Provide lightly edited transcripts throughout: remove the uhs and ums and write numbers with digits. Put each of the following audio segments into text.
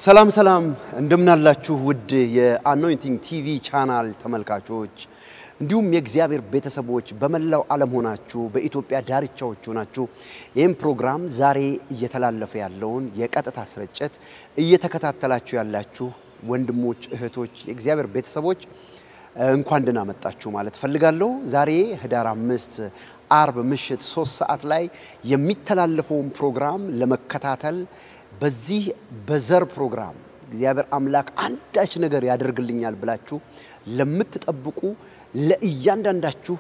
ሰላም ሰላም እንደምናላችሁ ውድ የአኖይንቲንግ ቲቪ ቻናል ተመልካቾች እንዲሁም የእግዚአብሔር ቤተሰቦች በመላው ዓለም ሆናችሁ በኢትዮጵያ ዳርቻዎች ሆናችሁ ይህን ፕሮግራም ዛሬ እየተላለፈ ያለውን የቀጥታ ስርጭት እየተከታተላችሁ ያላችሁ ወንድሞች እህቶች የእግዚአብሔር ቤተሰቦች እንኳን ደህና መጣችሁ ማለት ፈልጋለሁ። ዛሬ ህዳር 5 አርብ ምሽት 3 ሰዓት ላይ የሚተላለፈውን ፕሮግራም ለመከታተል በዚህ በዘር ፕሮግራም እግዚአብሔር አምላክ አንዳች ነገር ያደርግልኛል ብላችሁ ለምትጠብቁ ለእያንዳንዳችሁ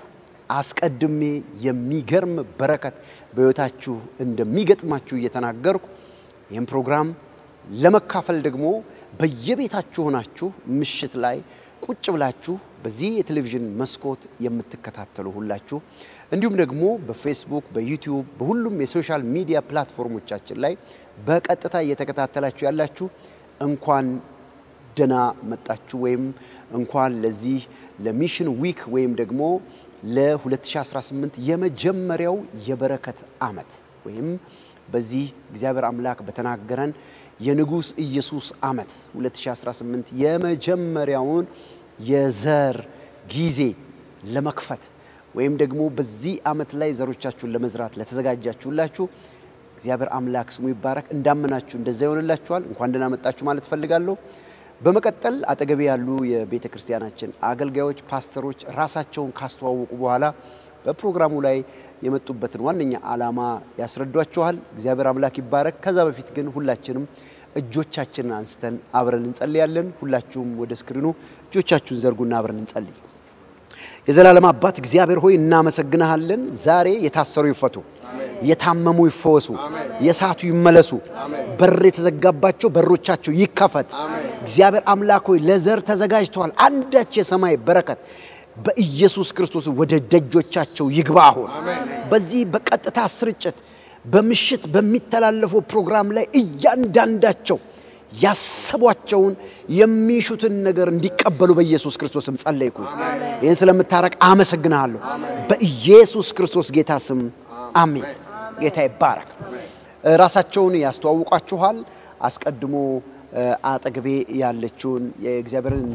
አስቀድሜ የሚገርም በረከት በህይወታችሁ እንደሚገጥማችሁ እየተናገርኩ ይህን ፕሮግራም ለመካፈል ደግሞ በየቤታችሁ ሆናችሁ ምሽት ላይ ቁጭ ብላችሁ በዚህ የቴሌቪዥን መስኮት የምትከታተሉ ሁላችሁ እንዲሁም ደግሞ በፌስቡክ በዩቲዩብ በሁሉም የሶሻል ሚዲያ ፕላትፎርሞቻችን ላይ በቀጥታ እየተከታተላችሁ ያላችሁ እንኳን ደህና መጣችሁ ወይም እንኳን ለዚህ ለሚሽን ዊክ ወይም ደግሞ ለ2018 የመጀመሪያው የበረከት አመት ወይም በዚህ እግዚአብሔር አምላክ በተናገረን የንጉስ ኢየሱስ አመት 2018 የመጀመሪያውን የዘር ጊዜ ለመክፈት ወይም ደግሞ በዚህ አመት ላይ ዘሮቻችሁን ለመዝራት ለተዘጋጃችሁላችሁ እግዚአብሔር አምላክ ስሙ ይባረክ እንዳመናችሁ እንደዛ ይሆንላችኋል እንኳን ደህና መጣችሁ ማለት ፈልጋለሁ። በመቀጠል አጠገቤ ያሉ የቤተክርስቲያናችን አገልጋዮች ፓስተሮች ራሳቸውን ካስተዋወቁ በኋላ በፕሮግራሙ ላይ የመጡበትን ዋነኛ ዓላማ ያስረዷችኋል። እግዚአብሔር አምላክ ይባረክ። ከዛ በፊት ግን ሁላችንም እጆቻችንን አንስተን አብረን እንጸልያለን። ሁላችሁም ወደ ስክሪኑ እጆቻችሁን ዘርጉና አብረን እንጸልይ። የዘላለም አባት እግዚአብሔር ሆይ እናመሰግናለን። ዛሬ የታሰሩ ይፈቱ፣ የታመሙ ይፈወሱ፣ የሳቱ ይመለሱ፣ በር የተዘጋባቸው በሮቻቸው ይከፈት። እግዚአብሔር አምላክ ሆይ ለዘር ተዘጋጅቷል አንዳች የሰማይ በረከት በኢየሱስ ክርስቶስ ወደ ደጆቻቸው ይግባ። አሁን በዚህ በቀጥታ ስርጭት በምሽት በሚተላለፈው ፕሮግራም ላይ እያንዳንዳቸው ያሰቧቸውን የሚሹትን ነገር እንዲቀበሉ በኢየሱስ ክርስቶስም ጸለይኩ። ይህን ስለምታረቅ አመሰግናለሁ በኢየሱስ ክርስቶስ ጌታ ስም አሜን። ጌታ ይባረክ። ራሳቸውን ያስተዋውቋችኋል። አስቀድሞ አጠገቤ ያለችውን የእግዚአብሔርን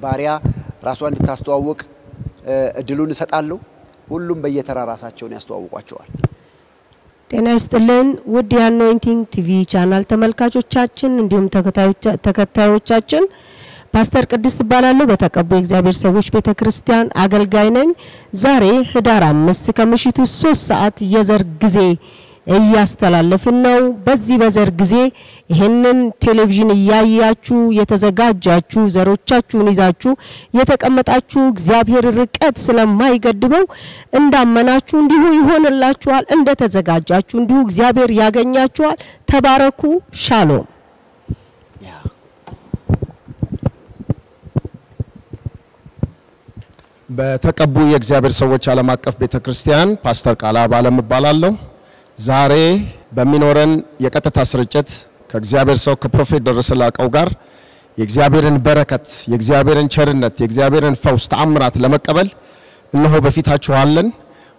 ባሪያ ራሷን እንድታስተዋውቅ እድሉን እሰጣለሁ። ሁሉም በየተራ ራሳቸውን ያስተዋውቋቸዋል። ጤና ይስጥልን ውድ የአኖይንቲንግ ቲቪ ቻናል ተመልካቾቻችን እንዲሁም ተከታዮቻችን ፓስተር ቅድስት እባላለሁ። በተቀቡ የእግዚአብሔር ሰዎች ቤተክርስቲያን አገልጋይ ነኝ። ዛሬ ህዳር 5 ከምሽቱ 3 ሰዓት የዘር ጊዜ እያስተላለፍን ነው። በዚህ በዘር ጊዜ ይሄንን ቴሌቪዥን ያያችሁ የተዘጋጃችሁ ዘሮቻችሁን ይዛችሁ የተቀመጣችሁ እግዚአብሔር ርቀት ስለማይገድበው እንዳመናችሁ እንዲሁ ይሆንላችኋል፣ እንደተዘጋጃችሁ እንዲሁ እግዚአብሔር ያገኛችኋል። ተባረኩ። ሻሎም። በተቀቡ የእግዚአብሔር ሰዎች ዓለም አቀፍ ቤተክርስቲያን ፓስተር ቃላብ ዓለም እባላለሁ። ዛሬ በሚኖረን የቀጥታ ስርጭት ከእግዚአብሔር ሰው ከፕሮፌት ደረሰ ላቀው ጋር የእግዚአብሔርን በረከት የእግዚአብሔርን ቸርነት የእግዚአብሔርን ፈውስ ተአምራት ለመቀበል እነሆ በፊታችሁ አለን።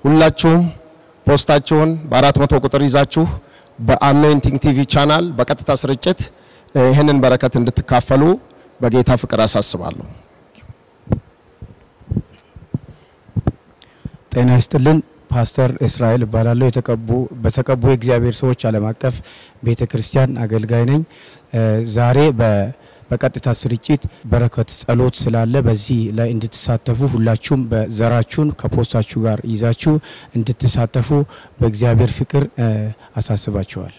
ሁላችሁም ፖስታችሁን በ400 ቁጥር ይዛችሁ በአኖይንቲንግ ቲቪ ቻናል በቀጥታ ስርጭት ይሄንን በረከት እንድትካፈሉ በጌታ ፍቅር አሳስባለሁ። ጤና ይስጥልን ፓስተር እስራኤል እባላለሁ። በተቀቡ የእግዚአብሔር ሰዎች ዓለም አቀፍ ቤተክርስቲያን አገልጋይ ነኝ። ዛሬ በቀጥታ ስርጭት በረከት ጸሎት ስላለ በዚህ ላይ እንድትሳተፉ ሁላችሁም በዘራችሁን ከፖስታችሁ ጋር ይዛችሁ እንድትሳተፉ በእግዚአብሔር ፍቅር አሳስባችኋል።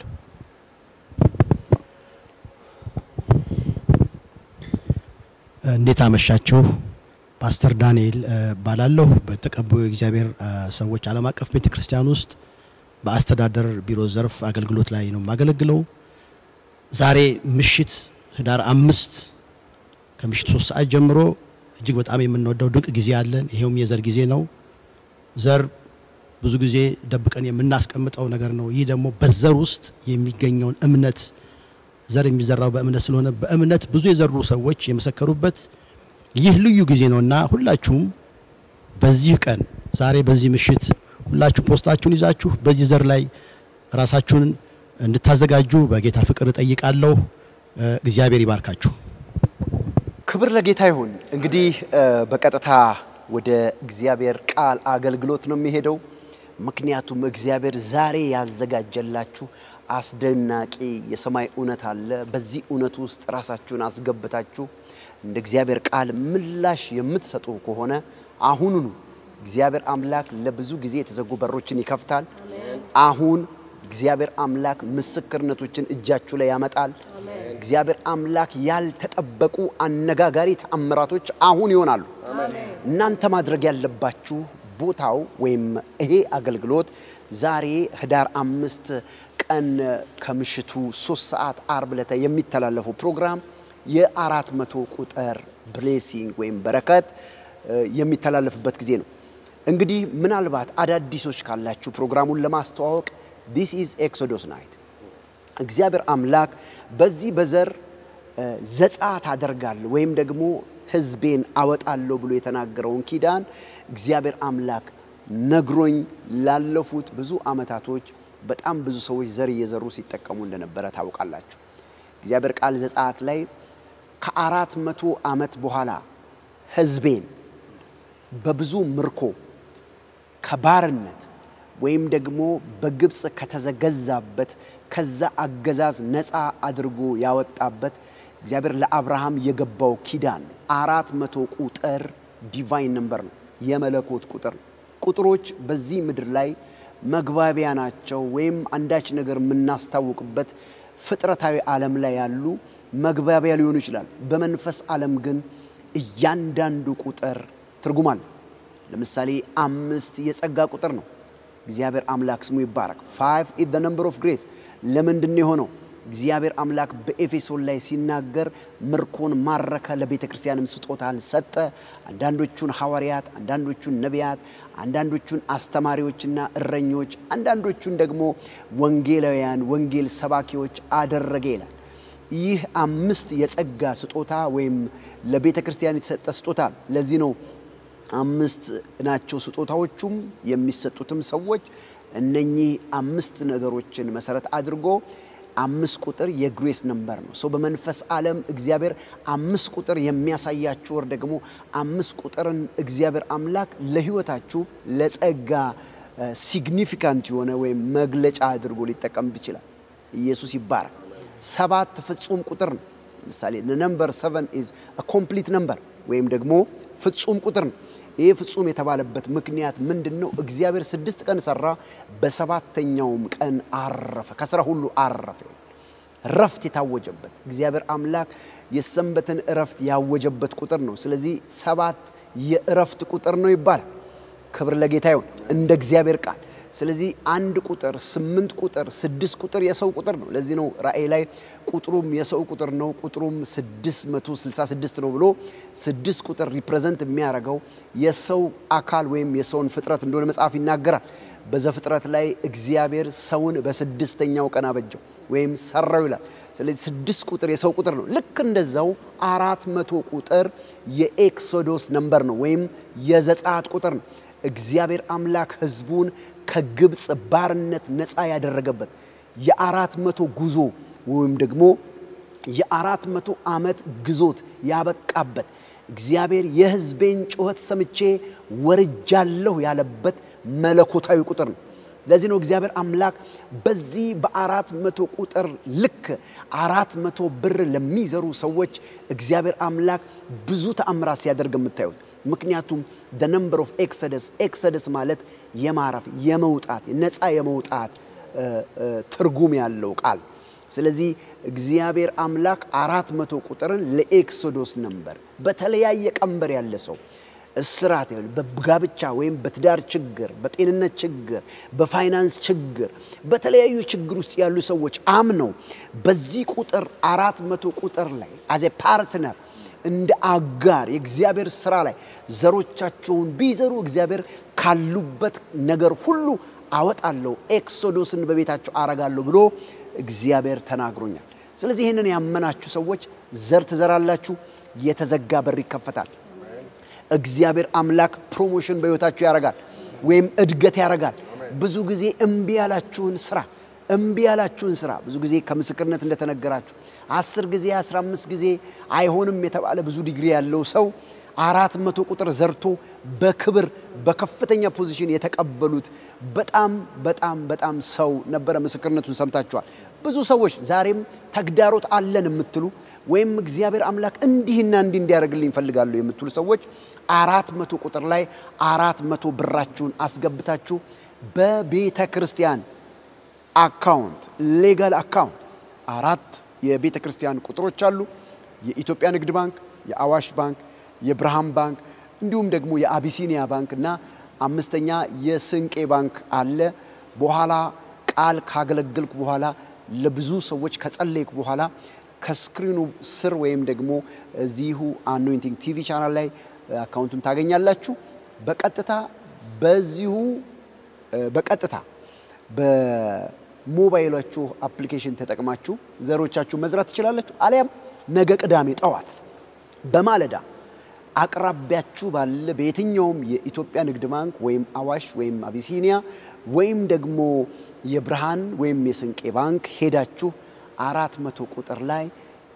እንዴት አመሻችሁ? ፓስተር ዳንኤል ባላለሁ በተቀቡ የእግዚአብሔር ሰዎች ዓለም አቀፍ ቤተክርስቲያን ውስጥ በአስተዳደር ቢሮ ዘርፍ አገልግሎት ላይ ነው ማገለግለው። ዛሬ ምሽት ህዳር 5 ከምሽት 3 ሰዓት ጀምሮ እጅግ በጣም የምንወደው ድንቅ ጊዜ አለን። ይሄውም የዘር ጊዜ ነው። ዘር ብዙ ጊዜ ደብቀን የምናስቀምጠው ነገር ነው። ይህ ደግሞ በዘር ውስጥ የሚገኘውን እምነት ዘር የሚዘራው በእምነት ስለሆነ በእምነት ብዙ የዘሩ ሰዎች የመሰከሩበት ይህ ልዩ ጊዜ ነውና ሁላችሁም በዚህ ቀን ዛሬ በዚህ ምሽት ሁላችሁ ፖስታችሁን ይዛችሁ በዚህ ዘር ላይ ራሳችሁን እንድታዘጋጁ በጌታ ፍቅር ጠይቃለሁ። እግዚአብሔር ይባርካችሁ። ክብር ለጌታ ይሁን። እንግዲህ በቀጥታ ወደ እግዚአብሔር ቃል አገልግሎት ነው የሚሄደው። ምክንያቱም እግዚአብሔር ዛሬ ያዘጋጀላችሁ አስደናቂ የሰማይ እውነት አለ። በዚህ እውነት ውስጥ ራሳችሁን አስገብታችሁ እንደ እግዚአብሔር ቃል ምላሽ የምትሰጡ ከሆነ አሁኑኑ እግዚአብሔር አምላክ ለብዙ ጊዜ የተዘጉ በሮችን ይከፍታል። አሁን እግዚአብሔር አምላክ ምስክርነቶችን እጃችሁ ላይ ያመጣል። እግዚአብሔር አምላክ ያልተጠበቁ አነጋጋሪ ተአምራቶች አሁን ይሆናሉ። እናንተ ማድረግ ያለባችሁ ቦታው ወይም ይሄ አገልግሎት ዛሬ ህዳር 5 ቀን ከምሽቱ 3 ሰዓት አርብ ዕለት የሚተላለፈው ፕሮግራም የ400 ቁጥር ብሌሲንግ ወይም በረከት የሚተላለፍበት ጊዜ ነው። እንግዲህ ምናልባት አዳዲሶች ካላችሁ ፕሮግራሙን ለማስተዋወቅ this is Exodus night እግዚአብሔር አምላክ በዚህ በዘር ዘጻት አደርጋለሁ ወይም ደግሞ ህዝቤን አወጣለሁ ብሎ የተናገረውን ኪዳን እግዚአብሔር አምላክ ነግሮኝ ላለፉት ብዙ አመታቶች በጣም ብዙ ሰዎች ዘር እየዘሩ ሲጠቀሙ እንደነበረ ታውቃላችሁ። እግዚአብሔር ቃል ዘጻት ላይ ከ400 አመት በኋላ ህዝቤን በብዙ ምርኮ ከባርነት ወይም ደግሞ በግብጽ ከተዘገዛበት ከዛ አገዛዝ ነፃ አድርጎ ያወጣበት እግዚአብሔር ለአብርሃም የገባው ኪዳን 400 ቁጥር ዲቫይን ነምበር ነው፣ የመለኮት ቁጥር። ቁጥሮች በዚህ ምድር ላይ መግባቢያ ናቸው ወይም አንዳች ነገር የምናስተዋውቅበት ፍጥረታዊ ዓለም ላይ ያሉ መግባቢያ ሊሆኑ ይችላል። በመንፈስ ዓለም ግን እያንዳንዱ ቁጥር ትርጉም አለው። ለምሳሌ 5 የጸጋ ቁጥር ነው። እግዚአብሔር አምላክ ስሙ ይባረክ። 5 is the number of grace። ለምንድን የሆነው? እግዚአብሔር አምላክ በኤፌሶን ላይ ሲናገር ምርኮን ማረከ፣ ለቤተ ክርስቲያንም ስጦታን ሰጠ። አንዳንዶቹን ሐዋርያት፣ አንዳንዶቹን ነቢያት፣ አንዳንዶቹን አስተማሪዎችና እረኞች፣ አንዳንዶቹን ደግሞ ወንጌላውያን ወንጌል ሰባኪዎች አደረገ ይላል። ይህ 5 የጸጋ ስጦታ ወይም ለቤተ ክርስቲያን የተሰጠ ስጦታ። ለዚህ ነው 5 ናቸው ስጦታዎቹም የሚሰጡትም ሰዎች እነኚህ 5 ነገሮችን መሰረት አድርጎ 5 ቁጥር የግሬስ ነምበር ነው። ሶ በመንፈስ ዓለም እግዚአብሔር 5 ቁጥር የሚያሳያችሁ ወር ደግሞ 5 ቁጥርን እግዚአብሔር አምላክ ለህይወታችሁ ለጸጋ ሲግኒፊካንት የሆነ ወይም መግለጫ አድርጎ ሊጠቀም ይችላል። ኢየሱስ ይባረክ። 7 ፍጹም ቁጥር ነው። ለምሳሌ the number 7 is a complete number ወይም ደግሞ ፍጹም ቁጥር ነው። ይሄ ፍጹም የተባለበት ምክንያት ምንድነው? እግዚአብሔር 6 ቀን ሰራ፣ በሰባተኛውም ቀን አረፈ፣ ከሥራ ሁሉ አረፈ። ረፍት የታወጀበት እግዚአብሔር አምላክ የሰንበትን ረፍት ያወጀበት ቁጥር ነው። ስለዚህ 7 የረፍት ቁጥር ነው ይባላል። ክብር ለጌታ ይሁን እንደ እግዚአብሔር ቃል። ስለዚህ 1 ቁጥር 8 ቁጥር 6 ቁጥር የሰው ቁጥር ነው። ለዚህ ነው ራእይ ላይ ቁጥሩም የሰው ቁጥር ነው፣ ቁጥሩም 666 ነው ብሎ 6 ቁጥር ሪፕሬዘንት የሚያደርገው የሰው አካል ወይም የሰውን ፍጥረት እንደሆነ መጽሐፍ ይናገራል። በዘፍጥረት ላይ እግዚአብሔር ሰውን በ6ኛው ቀን አበጀው ወይም ሰራው ይላል። ስለዚህ 6 ቁጥር የሰው ቁጥር ነው። ልክ እንደዛው 400 ቁጥር የኤክሶዶስ ነምበር ነው ወይም የዘጻት ቁጥር ነው። እግዚአብሔር አምላክ ህዝቡን ከግብጽ ባርነት ነፃ ያደረገበት የ400 ጉዞ ወይም ደግሞ የ400 ዓመት ግዞት ያበቃበት እግዚአብሔር የህዝቤን ጩኸት ሰምቼ ወርጃለሁ ያለበት መለኮታዊ ቁጥር ነው። ለዚህ ነው እግዚአብሔር አምላክ በዚህ በ400 ቁጥር ልክ 400 ብር ለሚዘሩ ሰዎች እግዚአብሔር አምላክ ብዙ ተአምራት ሲያደርግ የምታዩት። ምክንያቱም the number of exodus ማለት የማረፍ የመውጣት ነፃ የመውጣት ትርጉም ያለው ቃል። ስለዚህ እግዚአብሔር አምላክ 400 ቁጥርን ለኤክሶዶስ ነምበር በተለያየ ቀንበር ያለ ሰው እስራት ይሁን በጋብቻ ወይም በትዳር ችግር፣ በጤንነት ችግር፣ በፋይናንስ ችግር፣ በተለያዩ ችግር ውስጥ ያሉ ሰዎች አምነው በዚህ ቁጥር 400 ቁጥር ላይ as a partner እንደ አጋር የእግዚአብሔር ሥራ ላይ ዘሮቻቸውን ቢዘሩ እግዚአብሔር ካሉበት ነገር ሁሉ አወጣለሁ፣ ኤክሶዶስን በቤታቸው አረጋለሁ ብሎ እግዚአብሔር ተናግሮኛል። ስለዚህ ይሄንን ያመናችሁ ሰዎች ዘር ትዘራላችሁ፣ የተዘጋ በር ይከፈታል። እግዚአብሔር አምላክ ፕሮሞሽን በህይወታችሁ ያረጋል ወይም እድገት ያረጋል። ብዙ ጊዜ እምቢ ያላችሁን ስራ እምቢ ያላችሁን ስራ ብዙ ጊዜ ከምስክርነት እንደተነገራችሁ 10 ጊዜ 15 ጊዜ አይሆንም የተባለ ብዙ ዲግሪ ያለው ሰው 400 ቁጥር ዘርቶ በክብር በከፍተኛ ፖዚሽን የተቀበሉት በጣም ሰው ነበረ። ምስክርነቱን ሰምታችኋል። ብዙ ሰዎች ዛሬም ተግዳሮት አለን የምትሉ ወይም እግዚአብሔር አምላክ እንዲህና እንዲህ እንዲያደርግልኝ ፈልጋለሁ የምትሉ ሰዎች 400 ቁጥር ላይ 400 ብራችሁን አስገብታችሁ በቤተ ክርስቲያን አካውንት ሌጋል አካውንት 4 የቤተ ክርስቲያን ቁጥሮች አሉ። የኢትዮጵያ ንግድ ባንክ፣ የአዋሽ ባንክ፣ የብርሃን ባንክ እንዲሁም ደግሞ የአቢሲኒያ ባንክ እና አምስተኛ የስንቄ ባንክ አለ። በኋላ ቃል ካገለገልኩ በኋላ ለብዙ ሰዎች ከጸለይኩ በኋላ ከስክሪኑ ስር ወይም ደግሞ እዚሁ አኖይንቲንግ ቲቪ ቻናል ላይ አካውንቱን ታገኛላችሁ። በቀጥታ በሞባይላችሁ አፕሊኬሽን ተጠቅማችሁ ዘሮቻችሁ መዝራት ትችላላችሁ። አሊያም ነገ ቅዳሜ ጠዋት በማለዳ አቅራቢያችሁ ባለ በየትኛውም የኢትዮጵያ ንግድ ባንክ ወይም አዋሽ ወይም አቢሲኒያ ወይም ደግሞ የብርሃን ወይም የስንቄ ባንክ ሄዳችሁ 400 ቁጥር ላይ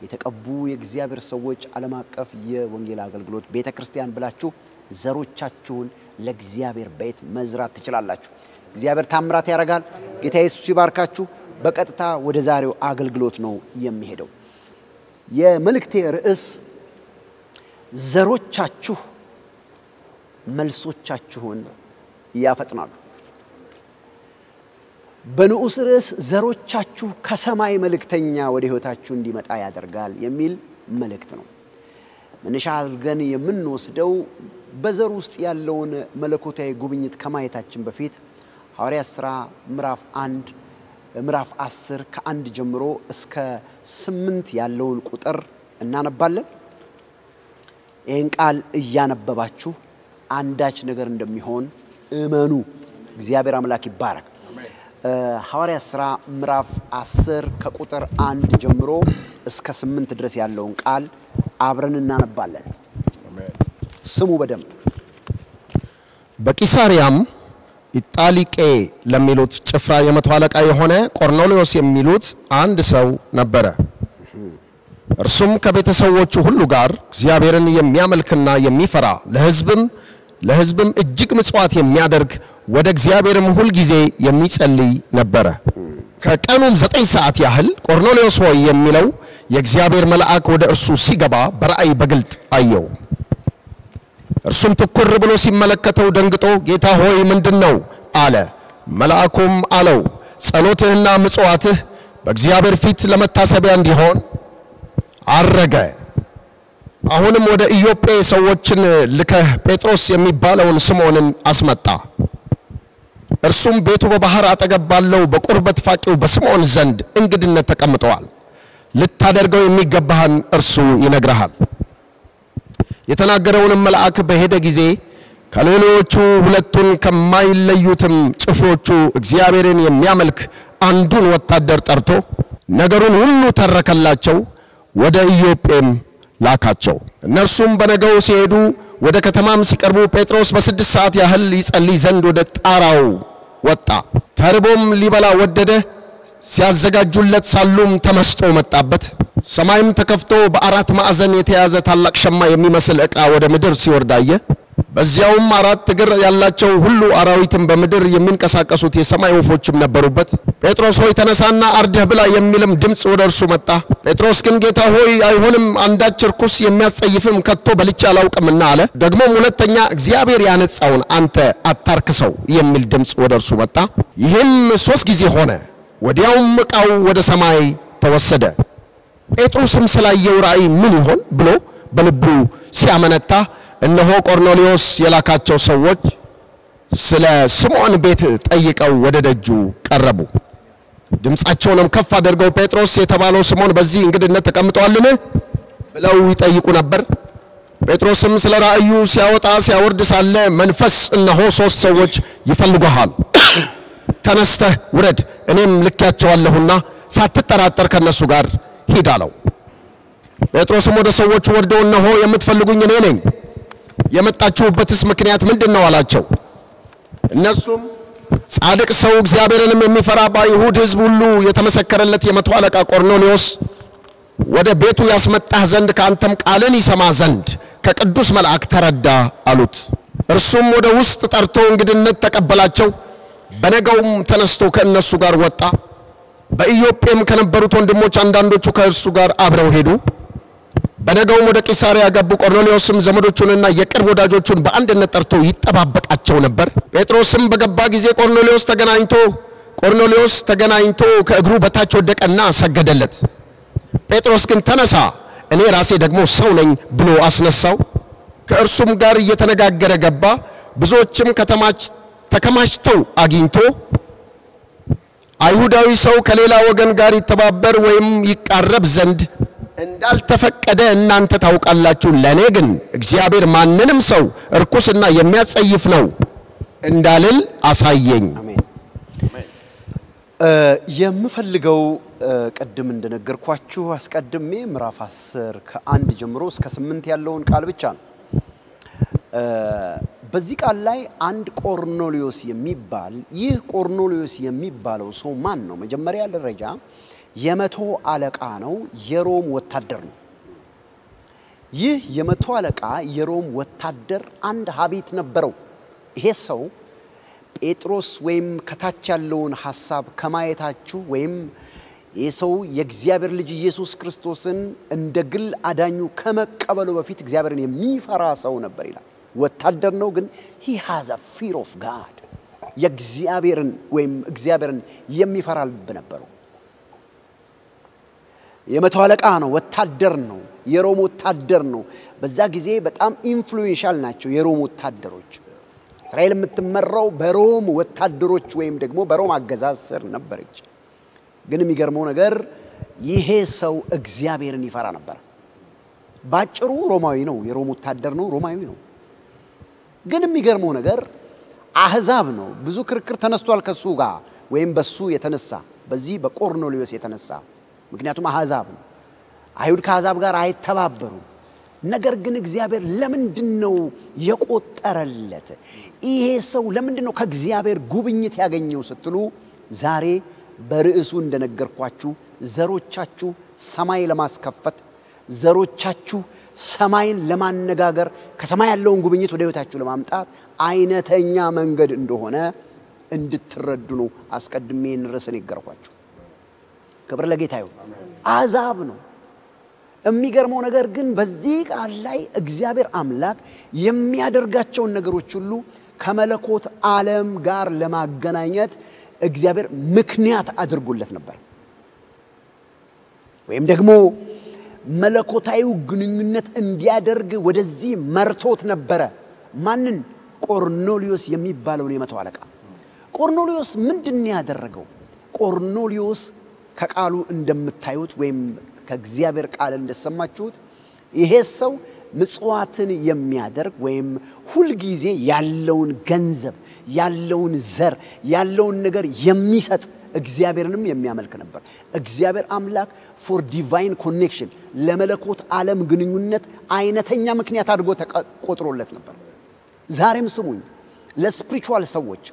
የተቀቡ የእግዚአብሔር ሰዎች ዓለም አቀፍ የወንጌል አገልግሎት ቤተክርስቲያን ብላችሁ ዘሮቻችሁን ለእግዚአብሔር ቤት መዝራት ትችላላችሁ። እግዚአብሔር ታምራት ያደርጋል። ጌታ ኢየሱስ ይባርካችሁ። በቀጥታ ወደ ዛሬው አገልግሎት ነው የሚሄደው። የመልእክቴ ርዕስ ዘሮቻችሁ መልሶቻችሁን ያፈጥናሉ። በንዑስ ርዕስ ዘሮቻችሁ ከሰማይ መልእክተኛ ወደ ህይወታችሁ እንዲመጣ ያደርጋል የሚል መልእክት ነው። መነሻ አድርገን የምንወስደው በዘር ውስጥ ያለውን መለኮታዊ ጉብኝት ከማየታችን በፊት ሐዋርያት ሥራ ምዕራፍ 10 ከ1 ጀምሮ እስከ 8 ያለውን ቁጥር እናነባለን። ይህን ቃል እያነበባችሁ አንዳች ነገር እንደሚሆን እመኑ። እግዚአብሔር አምላክ ይባረክ። ሐዋርያት ሥራ ምዕራፍ 10 ከቁጥር 1 ጀምሮ እስከ 8 ድረስ ያለውን ቃል አብረን እናነባለን። ስሙ በደንብ። በቂሳሪያም ኢጣሊቄ ለሚሉት ጭፍራ የመቶ አለቃ የሆነ ቆርኔሌዎስ የሚሉት አንድ ሰው ነበረ። እርሱም ከቤተሰቦቹ ሁሉ ጋር እግዚአብሔርን የሚያመልክና የሚፈራ ለሕዝብም እጅግ ምጽዋት የሚያደርግ ወደ እግዚአብሔርም ሁሉ ጊዜ የሚጸልይ ነበረ። ከቀኑም 9 ሰዓት ያህል ቆርኔሌዎስ ሆይ የሚለው የእግዚአብሔር መልአክ ወደ እርሱ ሲገባ በራእይ በግልጥ አየው። እርሱም ትኩር ብሎ ሲመለከተው ደንግጦ ጌታ ሆይ ምንድነው አለ። መልአኩም አለው ጸሎትህና ምጽዋትህ በእግዚአብሔር ፊት ለመታሰቢያ እንዲሆን አረገ። አሁንም ወደ ኢዮጴ ሰዎችን ልከህ ጴጥሮስ የሚባለውን ስምዖንን አስመጣ። እርሱም ቤቱ በባህር አጠገብ ባለው በቁርበት ፋቂው በስምዖን ዘንድ እንግድነት ተቀምጠዋል። ልታደርገው የሚገባህን እርሱ ይነግርሃል። የተናገረውንም መልአክ በሄደ ጊዜ ከሌሎቹ ሁለቱን ከማይለዩትም ጭፍሮቹ እግዚአብሔርን የሚያመልክ አንዱን ወታደር ጠርቶ ነገሩን ሁሉ ተረከላቸው። ወደ ኢዮጴም ላካቸው። እነርሱም በነገው ሲሄዱ ወደ ከተማም ሲቀርቡ ጴጥሮስ በ6 ሰዓት ያህል ይጸልይ ዘንድ ወደ ጣራው ወጣ። ተርቦም ሊበላ ወደደ። ሲያዘጋጁለት ሳሉም ተመስጦ መጣበት። ሰማይም ተከፍቶ በአራት ማዕዘን የተያዘ ታላቅ ሸማ የሚመስል ዕቃ ወደ ምድር ሲወርድ አየ። በዚያውም 4 እግር ያላቸው ሁሉ አራዊትም በምድር የሚንቀሳቀሱት የሰማይ ወፎችም ነበሩበት። ጴጥሮስ ሆይ ተነሳና አርደህ ብላ የሚልም ድምጽ ወደ እርሱ መጣ። ጴጥሮስ ግን ጌታ ሆይ አይሆንም፣ አንዳች ርኩስ የሚያስጸይፍም ከቶ በልቼ አላውቅምና አለ። ደግሞም ሁለተኛ እግዚአብሔር ያነጻውን አንተ አታርክሰው የሚል ድምጽ ወደ እርሱ መጣ። ይህም 3 ጊዜ ሆነ። ወዲያውም ዕቃው ወደ ሰማይ ተወሰደ። ጴጥሮስም ስላየው ራእይ ምን ይሆን ብሎ በልቡ ሲያመነታ እነሆ ቆርኔሌዎስ የላካቸው ሰዎች ስለ ስምዖን ቤት ጠይቀው ወደ ደጁ ቀረቡ። ድምጻቸውንም ከፍ አድርገው ጴጥሮስ የተባለው ስምዖን በዚህ እንግድነት ተቀምጧልን ብለው ይጠይቁ ነበር። ጴጥሮስም ስለ ራእዩ ሲያወጣ ሲያወርድ ሳለ መንፈስ እነሆ 3 ሰዎች ይፈልጉሃል፣ ተነስተህ ውረድ፣ እኔም ልኬያቸዋለሁና ሳትጠራጠር ከነሱ ጋር ሂድ አለው። ጴጥሮስም ወደ ሰዎቹ ወርዶ እነሆ የምትፈልጉኝ እኔ ነኝ፣ የመጣችሁበትስ ምክንያት ምንድነው አላቸው። እነሱም ጻድቅ ሰው እግዚአብሔርንም የሚፈራ በአይሁድ ሕዝብ ሁሉ የተመሰከረለት የመቶ አለቃ ቆርኔሌዎስ ወደ ቤቱ ያስመጣህ ዘንድ ካንተም ቃልን ይሰማ ዘንድ ከቅዱስ መልአክ ተረዳ አሉት። እርሱም ወደ ውስጥ ጠርቶ እንግድነት ተቀበላቸው። በነገውም ተነስቶ ከእነሱ ጋር ወጣ። በኢዮጴም ከነበሩት ወንድሞች አንዳንዶቹ ከእርሱ ጋር አብረው ሄዱ። በነገውም ወደ ቂሳርያ ገቡ። ቆርኔሌዎስም ዘመዶቹንና የቅርብ ወዳጆቹን በአንድነት ጠርቶ ይጠባበቃቸው ነበር። ጴጥሮስም በገባ ጊዜ ቆርኔሌዎስ ተገናኝቶ ከእግሩ በታች ወደቀና ሰገደለት። ጴጥሮስ ግን ተነሳ፣ እኔ ራሴ ደግሞ ሰው ነኝ ብሎ አስነሳው። ከእርሱም ጋር እየተነጋገረ ገባ። ብዙዎችም ተከማችተው አግኝቶ አይሁዳዊ ሰው ከሌላ ወገን ጋር ይተባበር ወይም ይቃረብ ዘንድ እንዳልተፈቀደ እናንተ ታውቃላችሁ። ለኔ ግን እግዚአብሔር ማንንም ሰው እርኩስና የሚያጸይፍ ነው እንዳልል አሳየኝ። አሜን። የምፈልገው ቀድም እንደነገርኳችሁ አስቀድሜ ምዕራፍ 10 ከ1 ጀምሮ እስከ 8 ያለውን ቃል ብቻ ነው። በዚህ ቃል ላይ አንድ ቆርኔሌዎስ የሚባል ይህ ቆርኔሌዎስ የሚባለው ሰው ማን ነው? መጀመሪያ ደረጃ የመቶ አለቃ ነው፣ የሮም ወታደር ነው። ይህ የመቶ አለቃ የሮም ወታደር አንድ ሀቢት ነበረው። ይሄ ሰው ጴጥሮስ ወይም ከታች ያለውን ሐሳብ ከማየታችሁ ወይም ይህ ሰው የእግዚአብሔር ልጅ ኢየሱስ ክርስቶስን እንደ ግል አዳኙ ከመቀበሉ በፊት እግዚአብሔርን የሚፈራ ሰው ነበር ይላል። ወታደር ነው ግን he has a fear of God የእግዚአብሔርን ወይም እግዚአብሔርን የሚፈራ ልብ ነበረው። የመቶ አለቃ ነው፣ ወታደር ነው፣ የሮም ወታደር ነው። በዛ ጊዜ በጣም ኢንፍሉዌንሻል ናቸው የሮም ወታደሮች። እስራኤል የምትመራው በሮም ወታደሮች ወይም ደግሞ በሮም አገዛዝ ስር ነበረች። ግን የሚገርመው ነገር ይሄ ሰው እግዚአብሔርን ይፈራ ነበር። ባጭሩ ሮማዊ ነው፣ የሮም ወታደር ነው፣ ሮማዊ ነው። ግን የሚገርመው ነገር አህዛብ ነው። ብዙ ክርክር ተነስቷል ከሱ ጋር ወይም በሱ የተነሳ በዚህ በቆርኔሌዎስ የተነሳ። ምክንያቱም አህዛብ ነው፣ አይሁድ ከአህዛብ ጋር አይተባበሩም። ነገር ግን እግዚአብሔር ለምንድነው የቆጠረለት? ይሄ ሰው ለምንድነው ከእግዚአብሔር ጉብኝት ያገኘው ስትሉ ዛሬ በርዕሱ እንደነገርኳችሁ ዘሮቻችሁ ሰማይ ለማስከፈት ዘሮቻችሁ ሰማይን ለማነጋገር ከሰማይ ያለውን ጉብኝት ወደ ህይወታችሁ ለማምጣት አይነተኛ መንገድ እንደሆነ እንድትረዱ ነው አስቀድሜ እንረስን ይገርኳችሁ። ክብር ለጌታ ይሁን። አሕዛብ ነው። የሚገርመው ነገር ግን በዚህ ቃል ላይ እግዚአብሔር አምላክ የሚያደርጋቸውን ነገሮች ሁሉ ከመለኮት ዓለም ጋር ለማገናኘት እግዚአብሔር ምክንያት አድርጎለት ነበር። ወይም ደግሞ መለኮታዊ ግንኙነት እንዲያደርግ ወደዚህ መርቶት ነበር። ማንን? ቆርኔሌዎስ የሚባለውን የመቶ አለቃ። ቆርኔሌዎስ ምንድን ያደረገው? ቆርኔሌዎስ ከቃሉ እንደምታዩት ወይም ከእግዚአብሔር ቃል እንደሰማችሁት ይሄ ሰው ምጽዋትን የሚያደርግ ወይም ሁሉ ጊዜ ያለውን ገንዘብ ያለውን ዘር ያለውን ነገር የሚሰጥ እግዚአብሔርንም የሚያመልክ ነበር። እግዚአብሔር አምላክ for divine connection ለመለኮት ዓለም ግንኙነት አይነተኛ ምክንያት አድርጎ ተቆጥሮለት ነበር። ዛሬም ስሙኝ፣ ለስፒሪቹዋል ሰዎች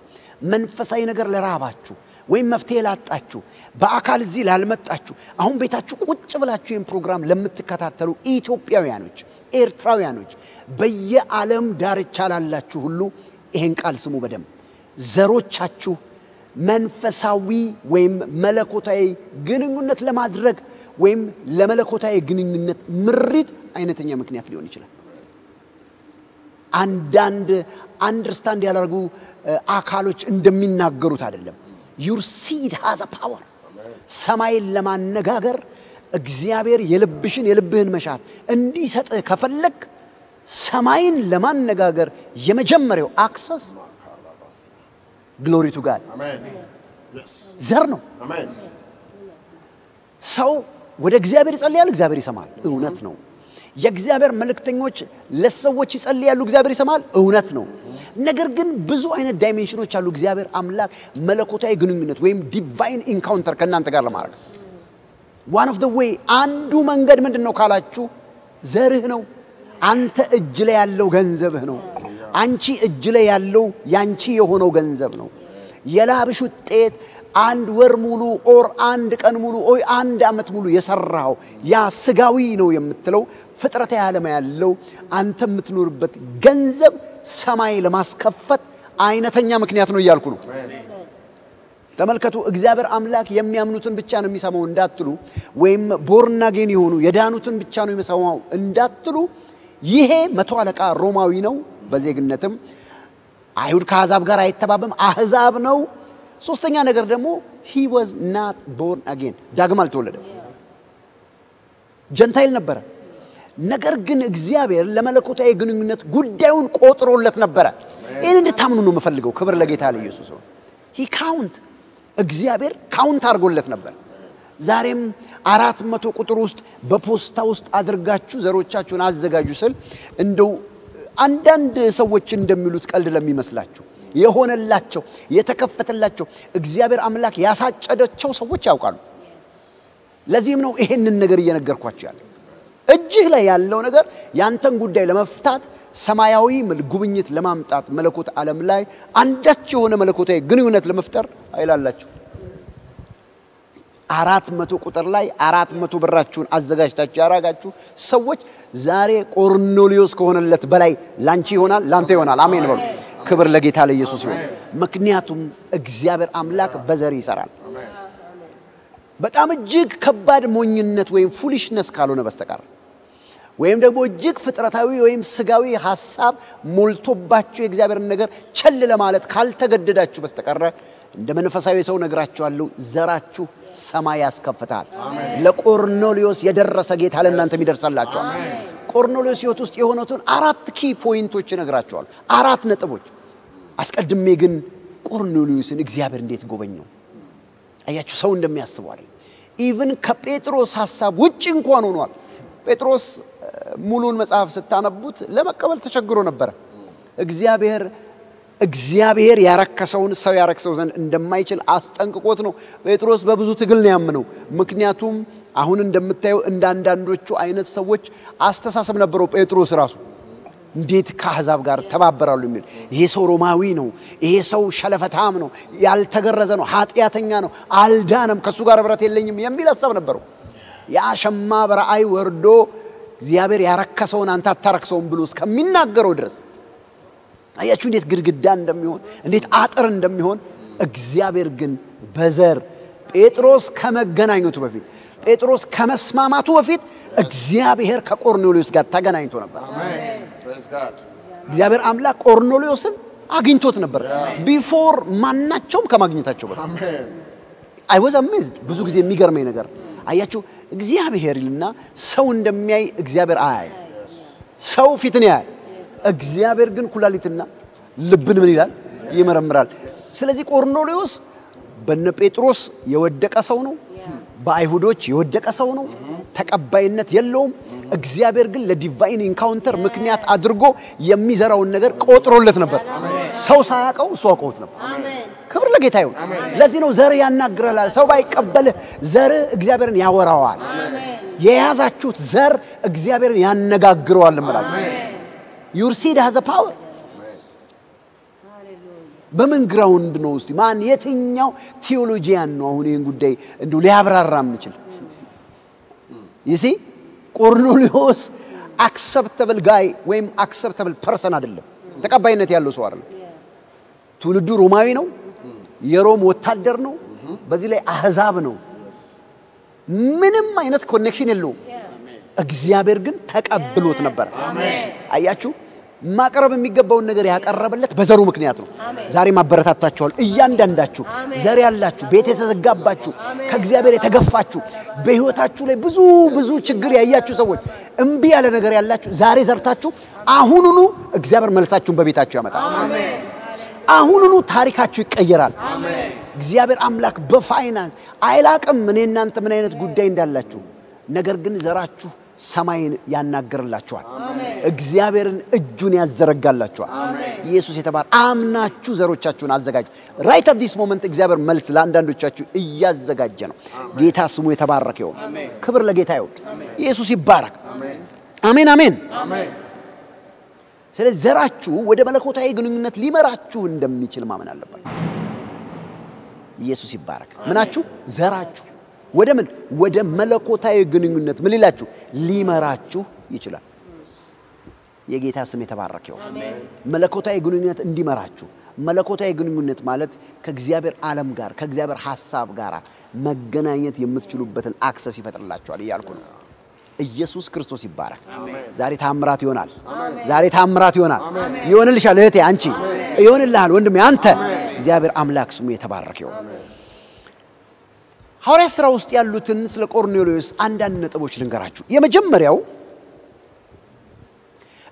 መንፈሳዊ ነገር ለራባችሁ ወይም መፍትሄ ላጣችሁ በአካል እዚህ ላልመጣችሁ አሁን ቤታችሁ ቁጭ ብላችሁ ይህን ፕሮግራም ለምትከታተሉ ኢትዮጵያውያኖች፣ ኤርትራውያኖች በየዓለም ዳርቻ ላላችሁ ሁሉ ይሄን ቃል ስሙ በደንብ። ዘሮቻችሁ መንፈሳዊ ወይም መለኮታዊ ግንኙነት ለማድረግ ወይም ለመለኮታዊ ግንኙነት ምሪት አይነተኛ ምክንያት ሊሆን ይችላል። አንዳንድ አንደርስታንድ ያላረጉ አካሎች እንደሚናገሩት አይደለም። your seed has a power ሰማይን ለማነጋገር እግዚአብሔር የልብህን መሻት እንዲሰጥ ከፈለክ ሰማይን ለማነጋገር የመጀመሪያው አክሰስ glory to God amen yes ዘር ነው amen ሰው ወደ እግዚአብሔር ይጸልያል፣ እግዚአብሔር ይሰማል። እውነት ነው። የእግዚአብሔር መልእክተኞች ለሰዎች ይጸልያሉ፣ እግዚአብሔር ይሰማል። እውነት ነው። ነገር ግን ብዙ አይነት ዳይሜንሽኖች አሉ። እግዚአብሔር አምላክ መለኮታዊ ግንኙነት ወይም ዲቫይን ኢንካውንተር ከናንተ ጋር ለማድረግ one of the way አንዱ መንገድ ምንድነው ካላችሁ ዘርህ ነው። አንተ እጅ ላይ ያለው ገንዘብህ ነው። አንቺ እጅ ላይ ያለው ያንቺ የሆነው ገንዘብ ነው። የላብሽ ውጤት አንድ ወር ሙሉ ኦር አንድ ቀን ሙሉ ኦይ አንድ አመት ሙሉ የሰራው ያ ስጋዊ ነው የምትለው ፍጥረተ ዓለም ያለው አንተ የምትኖርበት ገንዘብ ሰማይ ለማስከፈት አይነተኛ ምክንያት ነው ይያልኩ ነው ተመልከቱ እግዚአብሔር አምላክ የሚያምኑትን ብቻ ነው የሚሰማው እንዳትሉ ወይም ቦርን አጌን የሆኑ የዳኑትን ብቻ ነው የሚሰማው እንዳትሉ ይሄ መቶ አለቃ ሮማዊ ነው በዜግነትም አይሁድ ከአሕዛብ ጋር አይተባበም አሕዛብ ነው ሶስተኛ ነገር ደግሞ he was not born again ዳግም አልተወለደም ጀንታይል ነበር ነገር ግን እግዚአብሔር ለመለኮታዊ ግንኙነት ጉዳዩን ቆጥሮለት ነበር ይሄን እንድታምኑ ነው የምፈልገው ክብር ለጌታ ለኢየሱስ ነው he count እግዚአብሔር ካውንት አድርጎለት ነበር ዛሬም 400 ቁጥር ውስጥ በፖስታ ውስጥ አድርጋችሁ ዘሮቻችሁን አዘጋጁ ስል እንደው አንዳንድ ሰዎች እንደሚሉት ቀልድ ለሚመስላችሁ የሆነላቸው የተከፈተላቸው እግዚአብሔር አምላክ ያሳጨደቸው ሰዎች ያውቃሉ ለዚህም ነው ይሄንን ነገር እየነገርኳችሁ ያለው እጅህ ላይ ያለው ነገር ያንተን ጉዳይ ለመፍታት ሰማያዊ ጉብኝት ለማምጣት መለኮት ዓለም ላይ አንዳች የሆነ መለኮታዊ ግንኙነት ለመፍጠር አይላላችሁ 400 ቁጥር ላይ 400 ብራችሁን አዘጋጅታችሁ ያራጋችሁ ሰዎች ዛሬ ቆርኔሊዮስ ከሆነለት በላይ ላንቺ ይሆናል ላንተ ይሆናል አሜን በሉ ክብር ለጌታ ለኢየሱስ ይሁን ምክንያቱም እግዚአብሔር አምላክ በዘር ይሰራል በጣም እጅግ ከባድ ሞኝነት ወይም ፉሊሽነስ ካልሆነ በስተቀር ወይም ደግሞ እጅግ ፍጥረታዊ ወይም ስጋዊ ሐሳብ ሞልቶባችሁ የእግዚአብሔር ነገር ቸል ለማለት ካልተገደዳችሁ በስተቀር እንደ መንፈሳዊ ሰው ነግራችኋለሁ ዘራችሁ ሰማይ ያስከፍታል ለቆርኔሊዮስ የደረሰ ጌታ ለእናንተ የሚደርሳላችሁ ቆርኔሊዮስ ሕይወት ውስጥ የሆኑትን 4 ኪ ፖይንቶች ነግራችኋለሁ 4 ነጥቦች አስቀድሜ ግን ቆርኔሊዮስን እግዚአብሔር እንዴት ጎበኘው አያችሁ ሰው እንደሚያስበው አይደል ኢቭን ከጴጥሮስ ሐሳብ ውጪ እንኳን ሆኗል ጴጥሮስ ሙሉን መጽሐፍ ስታነቡት ለመቀበል ተቸግሮ ነበር እግዚአብሔር ያረከሰውን ሰው ያረከሰው ዘንድ እንደማይችል አስጠንቅቆት ነው ጴጥሮስ በብዙ ትግል ነው ያመነው ምክንያቱም አሁን እንደምታዩ እንዳንዳንዶቹ አይነት ሰዎች አስተሳሰብ ነበረው ጴጥሮስ ራሱ እንዴት ከአሕዛብ ጋር ተባበራሉ የሚል ይሄ ሰው ሮማዊ ነው ይሄ ሰው ሸለፈታም ነው ያልተገረዘ ነው ኃጢያተኛ ነው አልዳነም ከሱ ጋር ብረት የለኝም የሚል ሐሳብ ነበረው ያ ሸማ በራእይ ወርዶ እግዚአብሔር ያረከሰውን አንተ አታረክሰውም ብሎ እስከሚናገረው ድረስ አያችሁ እንዴት ግድግዳ እንደሚሆን እንዴት አጥር እንደሚሆን እግዚአብሔር ግን በዘር ጴጥሮስ ከመገናኘቱ በፊት ጴጥሮስ ከመስማማቱ በፊት እግዚአብሔር ከቆርኔሊዮስ ጋር ተገናኝቶ ነበር አሜን ፕሬዝ ጋድ እግዚአብሔር አምላክ ቆርኔሊዮስን አግኝቶት ነበር ቢፎር ማናቸውም ከማግኘታቸው በፊት አሜን አይ ዋዝ አሜዝድ ብዙ ጊዜ የሚገርመኝ ነገር አያችሁ እግዚአብሔር ይልና ሰው እንደሚያይ እግዚአብሔር አያይ ሰው ፊትን ያያል እግዚአብሔር ግን ኩላሊትና ልብን ምን ይላል ይመረምራል ስለዚህ ቆርኔሊዮስ በነ ጴጥሮስ የወደቀ ሰው ነው በአይሁዶች የወደቀ ሰው ነው ተቀባይነት የለውም እግዚአብሔር ግን ለዲቫይን ኢንካውንተር ምክንያት አድርጎ የሚዘራውን ነገር ቆጥሮለት ነበር ሰው ሳያቀው እሱ አውቆት ነበር ክብር ለጌታ ይሁን ለዚህ ነው ዘር ያናግራል ሰው ባይቀበል ዘር እግዚአብሔርን ያወራዋል የያዛችሁት ዘር እግዚአብሔርን ያነጋግረዋል ማለት your seed has a power በምን ግራውንድ ነው እስቲ ማን የትኛው ቴዎሎጂያን ነው አሁን ይሄን ጉዳይ እንደው ሊያብራራም ይችላል you see ቆርኔሊዮስ acceptable guy ወይም acceptable person አይደለም ተቀባይነት ያለው ሰው አይደለም ትውልዱ ሮማዊ ነው የሮም ወታደር ነው በዚህ ላይ አሕዛብ ነው ምንም አይነት ኮኔክሽን የለውም እግዚአብሔር ግን ተቀብሎት ነበር አሜን አያችሁ ማቀረብ የሚገባውን ነገር ያቀረበለት በዘሩ ምክንያት ነው ዛሬ ማበረታታችኋል እያንዳንዳችሁ ዘር ያላችሁ ቤት የተዘጋባችሁ ከእግዚአብሔር የተገፋችሁ በህይወታችሁ ላይ ብዙ ችግር ያያችሁ ሰዎች እንቢ ያለ ነገር ያላችሁ ዛሬ ዘርታችሁ አሁኑኑ እግዚአብሔር መልሳችሁን በቤታችሁ ያመጣል አሜን አሁኑኑ ታሪካችሁ ይቀየራል አሜን እግዚአብሔር አምላክ በፋይናንስ አይላቅም እኔ እናንተ ምን አይነት ጉዳይ እንዳላችሁ ነገር ግን ዘራችሁ ሰማይን ያናገርላችኋል እግዚአብሔርን እጁን ያዘረጋላችኋል ኢየሱስ የተባረ አምናችሁ ዘሮቻችሁን አዘጋጁ ራይት አት ዲስ ሞመንት እግዚአብሔር መልስ ለአንዳንዶቻችሁ እያዘጋጀ ነው ጌታ ስሙ የተባረከ ይሁን ክብር ለጌታ ይሁን ኢየሱስ ይባረክ አሜን አሜን አሜን ስለዚህ ዘራችሁ ወደ መለኮታዊ ግንኙነት ሊመራችሁ እንደሚችል ማመን አለባችሁ ኢየሱስ ይባረክ ምናችሁ ዘራችሁ ወደ ምን ወደ መለኮታዊ ግንኙነት ምን ሊላችሁ ሊመራችሁ ይችላል የጌታ ስም የተባረከ ይሁን መለኮታዊ ግንኙነት እንዲመራችሁ መለኮታዊ ግንኙነት ማለት ከእግዚአብሔር ዓለም ጋር ከእግዚአብሔር ሐሳብ ጋር መገናኘት የምትችሉበትን አክሰስ ይፈጥርላችኋል ይያልኩ ነው ኢየሱስ ክርስቶስ ይባረክ ዛሬ ታምራት ይሆናል ዛሬ ታምራት ይሆናል ይሆንልሻል እህቴ አንቺ ይሆንልሃል ወንድሜ አንተ እግዚአብሔር አምላክ ስሙ የተባረከ ይሁን ሐዋርያ ሥራ ውስጥ ያሉትን ስለ ቆርኔሌዎስ አንዳንድ ነጥቦች ልንገራችሁ የመጀመሪያው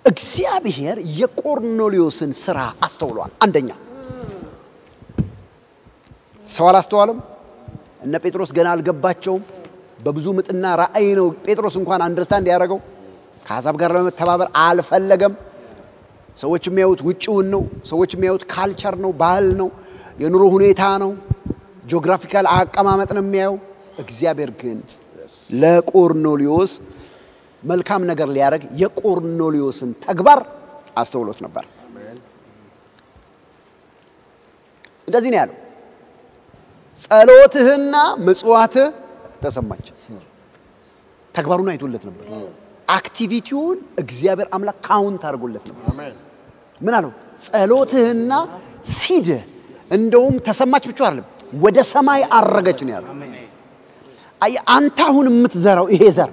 እግዚአብሔር የቆርኔሌዎስን ሥራ አስተውሏል አንደኛ ሰው አላስተዋለም እነ ጴጥሮስ ገና አልገባቸውም በብዙ ምጥና ራእይ ነው ጴጥሮስ እንኳን አንደርስታንድ ያደረገው ከሐሳብ ጋር ለመተባበር አልፈለገም ሰዎች የሚያዩት ውጪውን ነው ሰዎች የሚያዩት ካልቸር ነው ባህል ነው የኑሮ ሁኔታ ነው ጂኦግራፊካል አቀማመጥ ነው የሚያየው እግዚአብሔር ግን ለቆርኔሌዎስ መልካም ነገር ሊያደርግ የቆርኔሌዎስን ተግባር አስተውሎት ነበር እንደዚህ ነው ያለው ጸሎትህና ምጽዋትህ ተሰማች ተግባሩን አይቶለት ነበር አክቲቪቲውን እግዚአብሔር አምላክ ካውንት አድርጎለት ነበር ምን አለው ጸሎትህና ሲድ እንደውም ተሰማች ብቻ አይደለም ወደ ሰማይ አረገች ነው ያለው አይ አንተ አሁን የምትዘራው ይሄ ዘር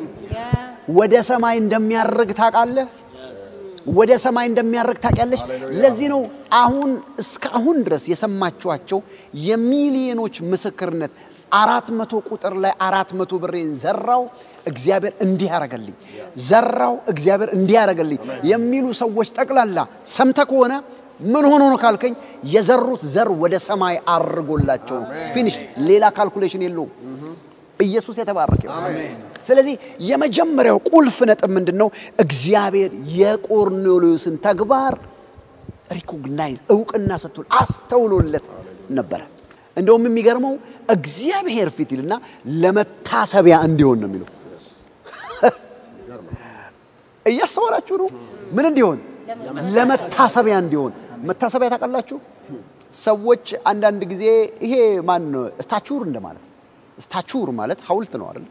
ወደ ሰማይ እንደሚያርግ ታውቃለህ ወደ ሰማይ እንደሚያርግ ታውቂያለሽ ለዚህ ነው አሁን እስካሁን ድረስ የሰማችኋቸው የሚሊዮኖች ምስክርነት 400 ቁጥር ላይ 400 ብሬን ዘራው እግዚአብሔር እንዲህ ያረጋልኝ ዘራው እግዚአብሔር እንዲህ ያረጋልኝ የሚሉ ሰዎች ጠቅላላ ሰምተ ከሆነ ምን ሆኖ ነው ካልከኝ የዘሩት ዘር ወደ ሰማይ አርጎላቸው ፊኒሽ ሌላ ካልኩሌሽን የለውም ኢየሱስ የተባረከ አሜን ስለዚህ የመጀመሪያው ቁልፍ ነጥብ ምንድነው እግዚአብሔር የቆርኔሌዎስን ተግባር ሪኮግናይዝ እውቅና ሰጥቶል አስተውሎለት ነበር እንደውም የሚገርመው እግዚአብሔር ፊት ይልና ለመታሰቢያ እንዲሆን ነው የሚለው እያስተዋላችሁ ነው ምን እንዲሆን ለመታሰቢያ እንዲሆን መታሰቢያ ታውቃላችሁ ሰዎች አንዳንድ ጊዜ ይሄ ማን ነው ስታቹር እንደማለት ስታቹር ማለት ሐውልት ነው አይደል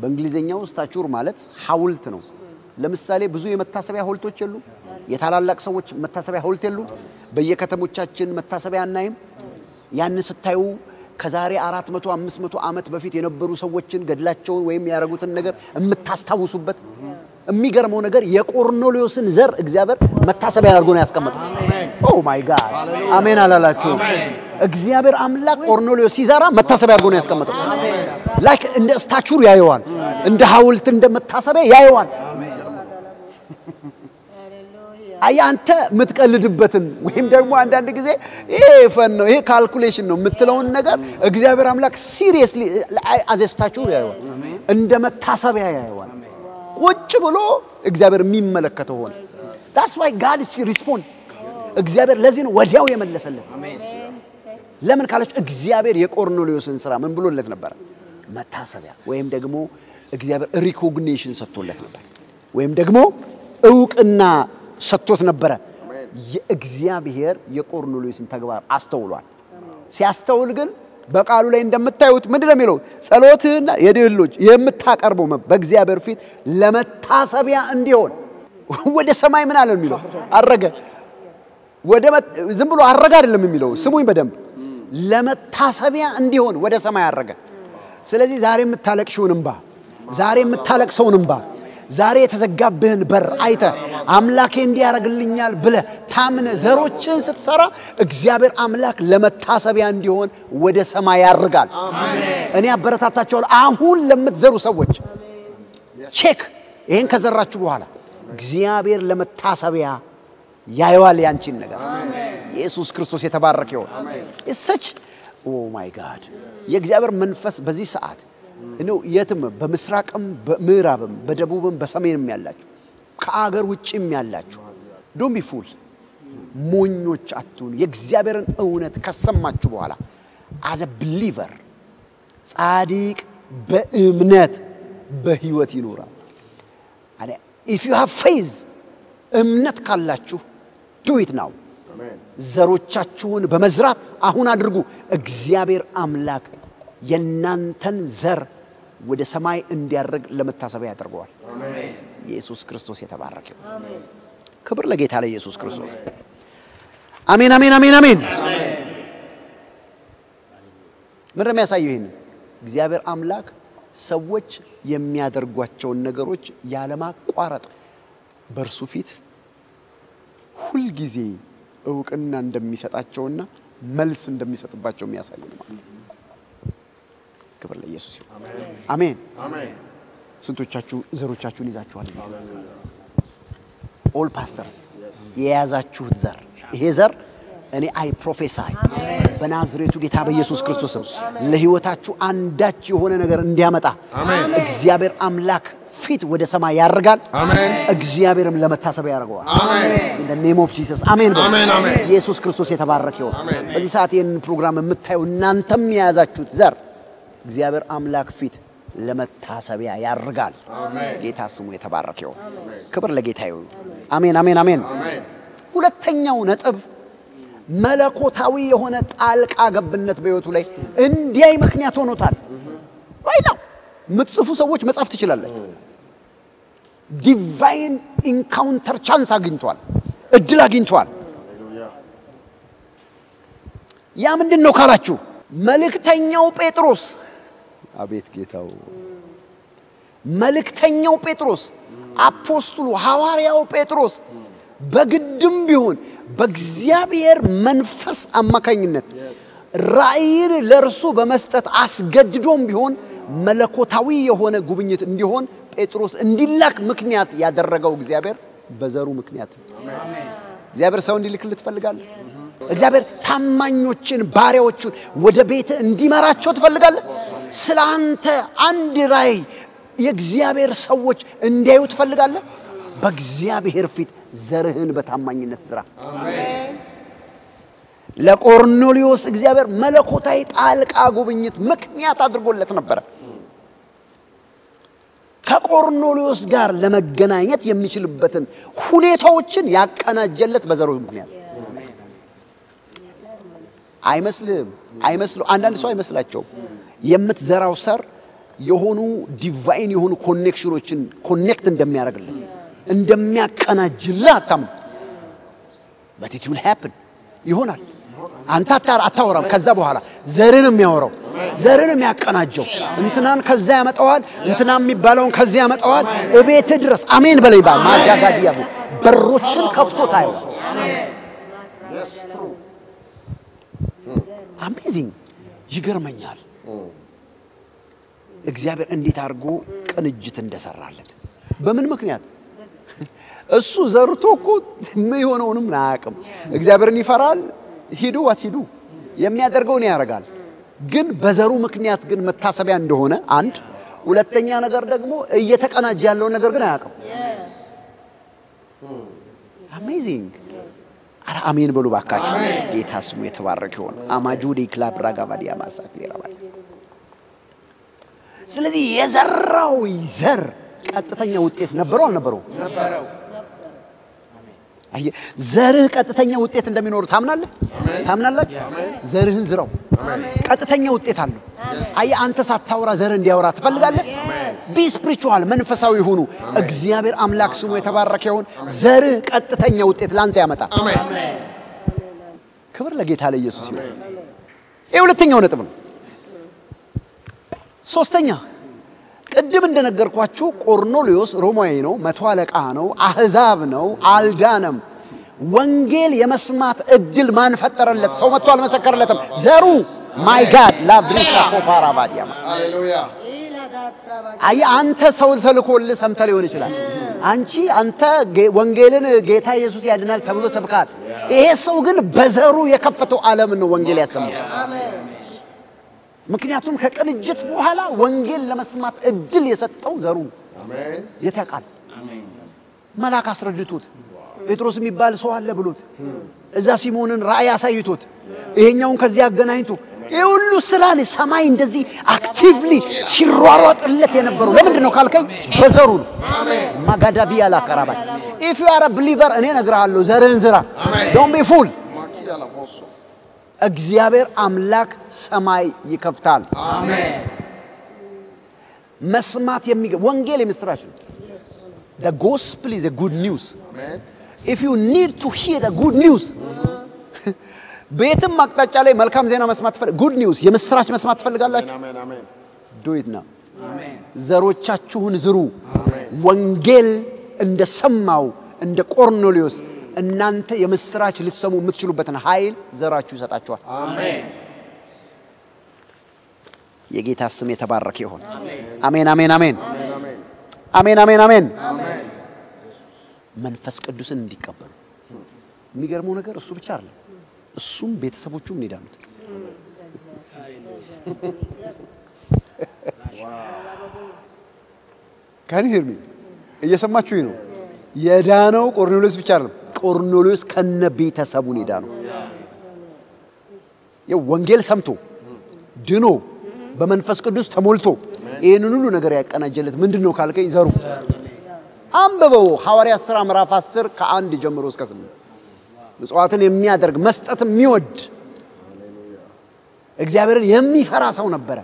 በእንግሊዘኛው ስታቹር ማለት ሐውልት ነው ለምሳሌ ብዙ የመታሰቢያ ሐውልቶች የሉ የታላላቅ ሰዎች መታሰቢያ ሐውልት የሉ በየከተሞቻችን መታሰቢያ እናይም ያን ስታዩ ከዛሬ 400 500 ዓመት በፊት የነበሩ ሰዎችን ገድላቸውን ወይም ያረጉትን ነገር የምታስታውሱበት የሚገርመው ነገር የቆርኔሌዎስን ዘር እግዚአብሔር መታሰቢያ አድርጎ ነው ያስቀመጠው ኦ ማይ ጋድ አሜን አላላችሁ እግዚአብሔር አምላክ ቆርኔሌዎስ ሲዘራ መታሰቢያ አድርጎ ነው ያስቀመጠው ላይክ እንደ ስታቹር ያየዋል እንደ ሐውልት እንደ መታሰቢያ ያየዋል አያንተ ምትቀልድበትን ወይም ደግሞ አንዳንድ ጊዜ ይሄ ፈን ነው ይሄ ካልኩሌሽን ነው የምትለውን ነገር እግዚአብሔር አምላክ ሲሪየስሊ አዝ ስታቹር ያየዋል እንደ መታሰቢያ ያየዋል ቁጭ ብሎ እግዚአብሔር የሚመለከተው ሆነ that's why God is respond እግዚአብሔር ለዚህ ነው ወዲያው የመለሰለት ለምን ካለች እግዚአብሔር የቆርኔሌዎስን ሥራ ምን ብሎለት ነበር መታሰቢያ ወይም ደግሞ እግዚአብሔር ሪኮግኒሽን ሰጥቶለት ነበር ወይም ደግሞ እውቅና ሰጥቶት ነበር የእግዚአብሔር የቆርኔሌዎስን ተግባር አስተውሏል ሲያስተውል ግን በቃሉ ላይ እንደምታዩት ምንድነው የሚለው ጸሎትና የድህሎች የምታቀርበው በእግዚአብሔር ፊት ለመታሰቢያ እንዲሆን ወደ ሰማይ ምን አለ የሚለው አረገ ወደ ዝም ብሎ አረገ አይደለም የሚለው ስሙኝ በደንብ ለመታሰቢያ እንዲሆን ወደ ሰማይ አረገ ስለዚህ ዛሬ የምታለቅሽውን እንባ ዛሬ የምታለቅሰውን እንባ ዛሬ የተዘጋብህን በር አይተ አምላኬ እንዲያረግልኛል ብለ ታምነ ዘሮችን ስትሰራ እግዚአብሔር አምላክ ለመታሰቢያ እንዲሆን ወደ ሰማይ ያርጋል አሜን እኔ አበረታታችኋለሁ አሁን ለምትዘሩ ሰዎች ቼክ ይሄን ከዘራችሁ በኋላ እግዚአብሔር ለመታሰቢያ ያየዋል ያንቺን ነገር ኢየሱስ ክርስቶስ የተባረከ ይሁን እሰች ኦ ማይ ጋድ የእግዚአብሔር መንፈስ በዚህ ሰዓት ነው የትም በመስራቅም በምዕራብም በደቡብም በሰሜንም ያላችሁ ከአገር ውጭም ያላችሁ ዶንት ቢ ፉል ሞኞች አትሁኑ የእግዚአብሔርን እውነት ከሰማችሁ በኋላ as a believer ጻድቅ በእምነት በህይወት ይኖራል if you have faith እምነት ካላችሁ do it now ዘሮቻችሁን በመዝራት አሁን አድርጉ እግዚአብሔር አምላክ የናንተን ዘር ወደ ሰማይ እንዲያርግ ለመታሰቢያ ያደርገዋል አሜን ኢየሱስ ክርስቶስ የተባረከ አሜን ክብር ለጌታ ለኢየሱስ ክርስቶስ አሜን አሜን አሜን አሜን ምንም ያሳየው ይሄን እግዚአብሔር አምላክ ሰዎች የሚያደርጓቸው ነገሮች ያለማቋረጥ በርሱ ፊት ሁሉ ጊዜ እውቅና እንደሚሰጣቸውና መልስ እንደሚሰጥባቸው የሚያሳይ ነው ማለት ክብር ለኢየሱስ ይሁን አሜን አሜን ስንቶቻችሁ ዘሮቻችሁን ይዛችኋል all pastors የያዛችሁት ዘር ይሄ ዘር እኔ አይ ፕሮፌሳይ በናዝሬቱ ጌታ በኢየሱስ ክርስቶስ ለህይወታችሁ አንዳች የሆነ ነገር እንዲያመጣ አሜን እግዚአብሔር አምላክ ፊት ወደ ሰማይ ያርጋል አሜን እግዚአብሔርም ለመታሰቢያ ያርጋዋል አሜን in the name of Jesus አሜን አሜን አሜን ኢየሱስ ክርስቶስ የተባረከ ይሁን በዚህ ሰዓት ይሄን ፕሮግራም የምታዩ እናንተም የያዛችሁት ዘር እግዚአብሔር አምላክ ፊት ለመታሰቢያ ያርጋል አሜን ጌታ ስሙ የተባረከ ይሁን ክብር ለጌታ ይሁን አሜን አሜን አሜን ሁለተኛው ነጥብ መለኮታዊ የሆነ ጣልቃ ገብነት በህይወቱ ላይ እንዲያይ ምክንያት ሆኖታል right now ምትጽፉ ሰዎች መጻፍ ትችላላችሁ ዲቫይን ኢንካውንተር ቻንስ አግኝቷል እድል አግኝቷል ያ ምንድነው ካላችሁ መልእክተኛው ጴጥሮስ አቤት ጌታው መልእክተኛው ጴጥሮስ አፖስቶሉ ሐዋርያው ጴጥሮስ በግድም ቢሆን በእግዚአብሔር መንፈስ አማካኝነት ራእይን ለርሱ በመስጠት አስገድዶም ቢሆን መለኮታዊ የሆነ ጉብኝት እንዲሆን ጴጥሮስ እንዲላክ ምክንያት ያደረገው እግዚአብሔር በዘሩ ምክንያት አሜን እግዚአብሔር ሰው እንዲልክልት ትፈልጋለህ እግዚአብሔር ታማኞችን ባሪያዎችን ወደ ቤት እንዲመራቸው ትፈልጋለህ ስላንተ አንድ ራእይ የእግዚአብሔር ሰዎች እንዲያዩ ትፈልጋለህ በእግዚአብሔር ፊት ዘርህን በታማኝነት ዝራ አሜን ለቆርኔሊዮስ እግዚአብሔር መለኮታዊ ጣልቃ ጉብኝት ምክንያት አድርጎለት ነበር ከቆርኔሊዮስ ጋር ለመገናኘት የሚችልበትን ሁኔታዎችን ያቀናጀለት በዘሩ ምክንያት አይመስልም አንዳንድ ሰው አይመስላቸው የምትዘራው ሰር የሆኑ ዲቫይን የሆኑ ኮኔክሽኖችን ኮኔክት እንደሚያደርግልህ እንደሚያቀናጅልህ አታምን but it will happen ይሆናል አንተ አታወራም ከዛ በኋላ ዘርን የሚያወራው ዘርን የሚያቀናጀው እንትናን ከዛ ያመጣዋል እንትናም የሚባለውን ከዛ ያመጣዋል እቤት ድረስ አሜን በለይ ባል ማጃጋዲያ በሮችን ከፍቶ ታየው አሜን yes true amazing ይገርመኛል እግዚአብሔር እንዴት አድርጎ ቅንጅት እንደሰራለት በምን ምክንያት እሱ ዘርቶ እኮ ምን የሆነውንም አያውቅም እግዚአብሔርን ይፈራል ሂዱ ወሲዱ የሚያደርገው ነው ያረጋል ግን በዘሩ ምክንያት ግን መታሰቢያ እንደሆነ አንድ ሁለተኛ ነገር ደግሞ እየተቀናጀ ያለው ነገር ግን አያውቅም amazing አረ አሜን በሉ ባካችሁ ጌታ ስሙ የተባረከ ይሁን አማጁዲ ክላብራጋባዲያ ማሳክሊራባል ስለዚህ የዘራው ዘር ቀጥተኛ ውጤት ነበረው አልነበረው ነበረው አይ ዘርህ ቀጥተኛ ውጤት እንደሚኖር ታምናለህ ታምናላችሁ ዘርህን ዝራው ቀጥተኛ ውጤት አለው አይ አንተ ሳታወራ ዘር እንዲያወራ ትፈልጋለህ ቢ ስፒሪቹዋል መንፈሳዊ ሆኑ እግዚአብሔር አምላክ ስሙ የተባረከ ይሁን ዘርህ ቀጥተኛ ውጤት ላንተ ያመጣል አሜን ክብር ለጌታ ለኢየሱስ ይሁን የሁለተኛው ነጥብ ነው ሶስተኛ ቅድም እንደነገርኳችሁ ቆርኔሊዮስ ሮማዊ ነው መቶ አለቃ ነው አህዛብ ነው አልዳነም ወንጌል የመስማት እድል ማን ፈጠረለት ሰው መጥቶ አልመሰከረለትም ዘሩ ማይ ጋድ ላብሪካ ኮፓራባዲያ ሃሌሉያ አይ አንተ ሰው ተልኮልህ ሰምተህ ሊሆን ይችላል አንተ ወንጌልን ጌታ ኢየሱስ ያድናል ተብሎ ሰብካል ይሄ ሰው ግን በዘሩ የከፈተው ዓለም ነው ወንጌል ያሰማው አሜን ምክንያቱም ከቅንጅት በኋላ ወንጌል ለመስማት እድል የሰጠው ዘሩ አሜን የተቃል አሜን መልአክ አስረድቶት ጴጥሮስ የሚባል ሰው አለ ብሎት እዛ ሲሞንን ራእይ አሳይቶት ይሄኛውን ከዚህ አገናኝቶ ይሁሉ ስራን ሰማይ እንደዚህ አክቲቭሊ ሲሯሯጥለት የነበረው ለምንድን ነው ካልከኝ በዘሩ ነው አሜን ማጋዳቢያ ላቀራባ if you are a believer እኔ ነግራለሁ ዘርህን ዝራ don't be fool እግዚአብሔር አምላክ ሰማይ ይከፍታል። አሜን። መስማት ወንጌል የምስራች ነው። The gospel is a good news. Amen. If you need to hear the good news, በየትም አቅጣጫ ላይ መልካም ዜና መስማት good news የምስራች መስማት ትፈልጋላችሁ? አሜን አሜን። Do it now. አሜን። ዘሮቻችሁን ዝሩ። ወንጌል እንደሰማው እንደ ቆርኔሌዎስ እናንተ የምስራች ልትሰሙ የምትችሉበትን ኃይል ዘራችሁ ይሰጣችኋል። አሜን። የጌታ ስም የተባረከ ይሁን። አሜን አሜን አሜን አሜን አሜን አሜን። መንፈስ ቅዱስን እንዲቀበሉ የሚገርመው ነገር እሱ ብቻ አይደለም፣ እሱም ቤተሰቦቹም እንዲዳኑት። ካን ዩ ሂር ሚ? እየሰማችሁኝ ነው? የዳነው ቆርኔሌዎስ ብቻ አይደለም፣ ቆርኔሌዎስ ከነ ቤተሰቡ ነው። የወንጌል ሰምቶ ድኖ በመንፈስ ቅዱስ ተሞልቶ ይሄንን ሁሉ ነገር ያቀናጀለት ምንድነው ካልከኝ ዘሩ። አንበበው ሐዋርያት ሥራ ምዕራፍ 10 ከ1 ጀምሮ እስከ 8 ምጽዋትን የሚያደርግ መስጠት የሚወድ እግዚአብሔርን የሚፈራ ሰው ነበረ።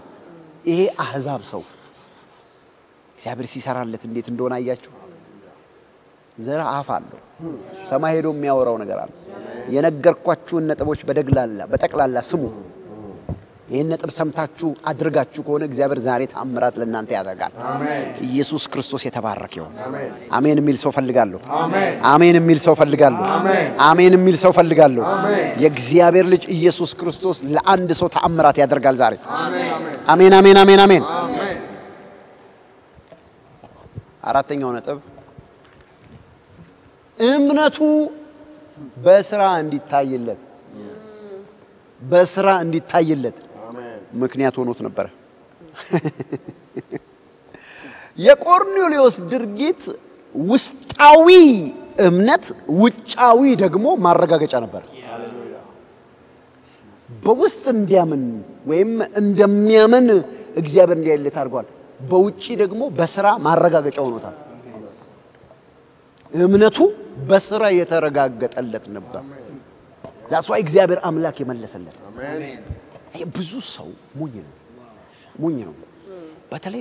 ይሄ አህዛብ ሰው እግዚአብሔር ሲሰራለት እንዴት እንደሆነ አያችሁ። ዘራ አፍ አለው፣ ሰማይ ሄዶ የሚያወራው ነገር አለ። የነገርኳችሁን ነጥቦች በጠቅላላ ስሙ። ይሄን ነጥብ ሰምታችሁ አድርጋችሁ ከሆነ እግዚአብሔር ዛሬ ተአምራት ለእናንተ ያደርጋል። ኢየሱስ ክርስቶስ የተባረከ ይሁን። አሜን የሚል ሰው ፈልጋለሁ። አሜን የሚል ሰው ፈልጋለሁ። አሜን የሚል ሰው ፈልጋለሁ። የእግዚአብሔር ልጅ ኢየሱስ ክርስቶስ ለአንድ ሰው ተአምራት ያደርጋል ዛሬ። አሜን አሜን አሜን አሜን። አራተኛው ነጥብ እምነቱ በስራ እንዲታይለት ምክንያት ሆኖት ነበር። የቆርኔሌዎስ ድርጊት ውስጣዊ እምነት፣ ውጫዊ ደግሞ ማረጋገጫ ነበር። በውስጥ እንዲያምን ወይም እንደሚያምን እግዚአብሔር እንዲያይለት አድርጓል። በውጪ ደግሞ በስራ ማረጋገጫ ሆኖታል። እምነቱ በስራ የተረጋገጠለት ነበር። ዛስ ዋይ እግዚአብሔር አምላክ የመለሰለት። አሜን። ብዙ ሰው ሞኝ ነው።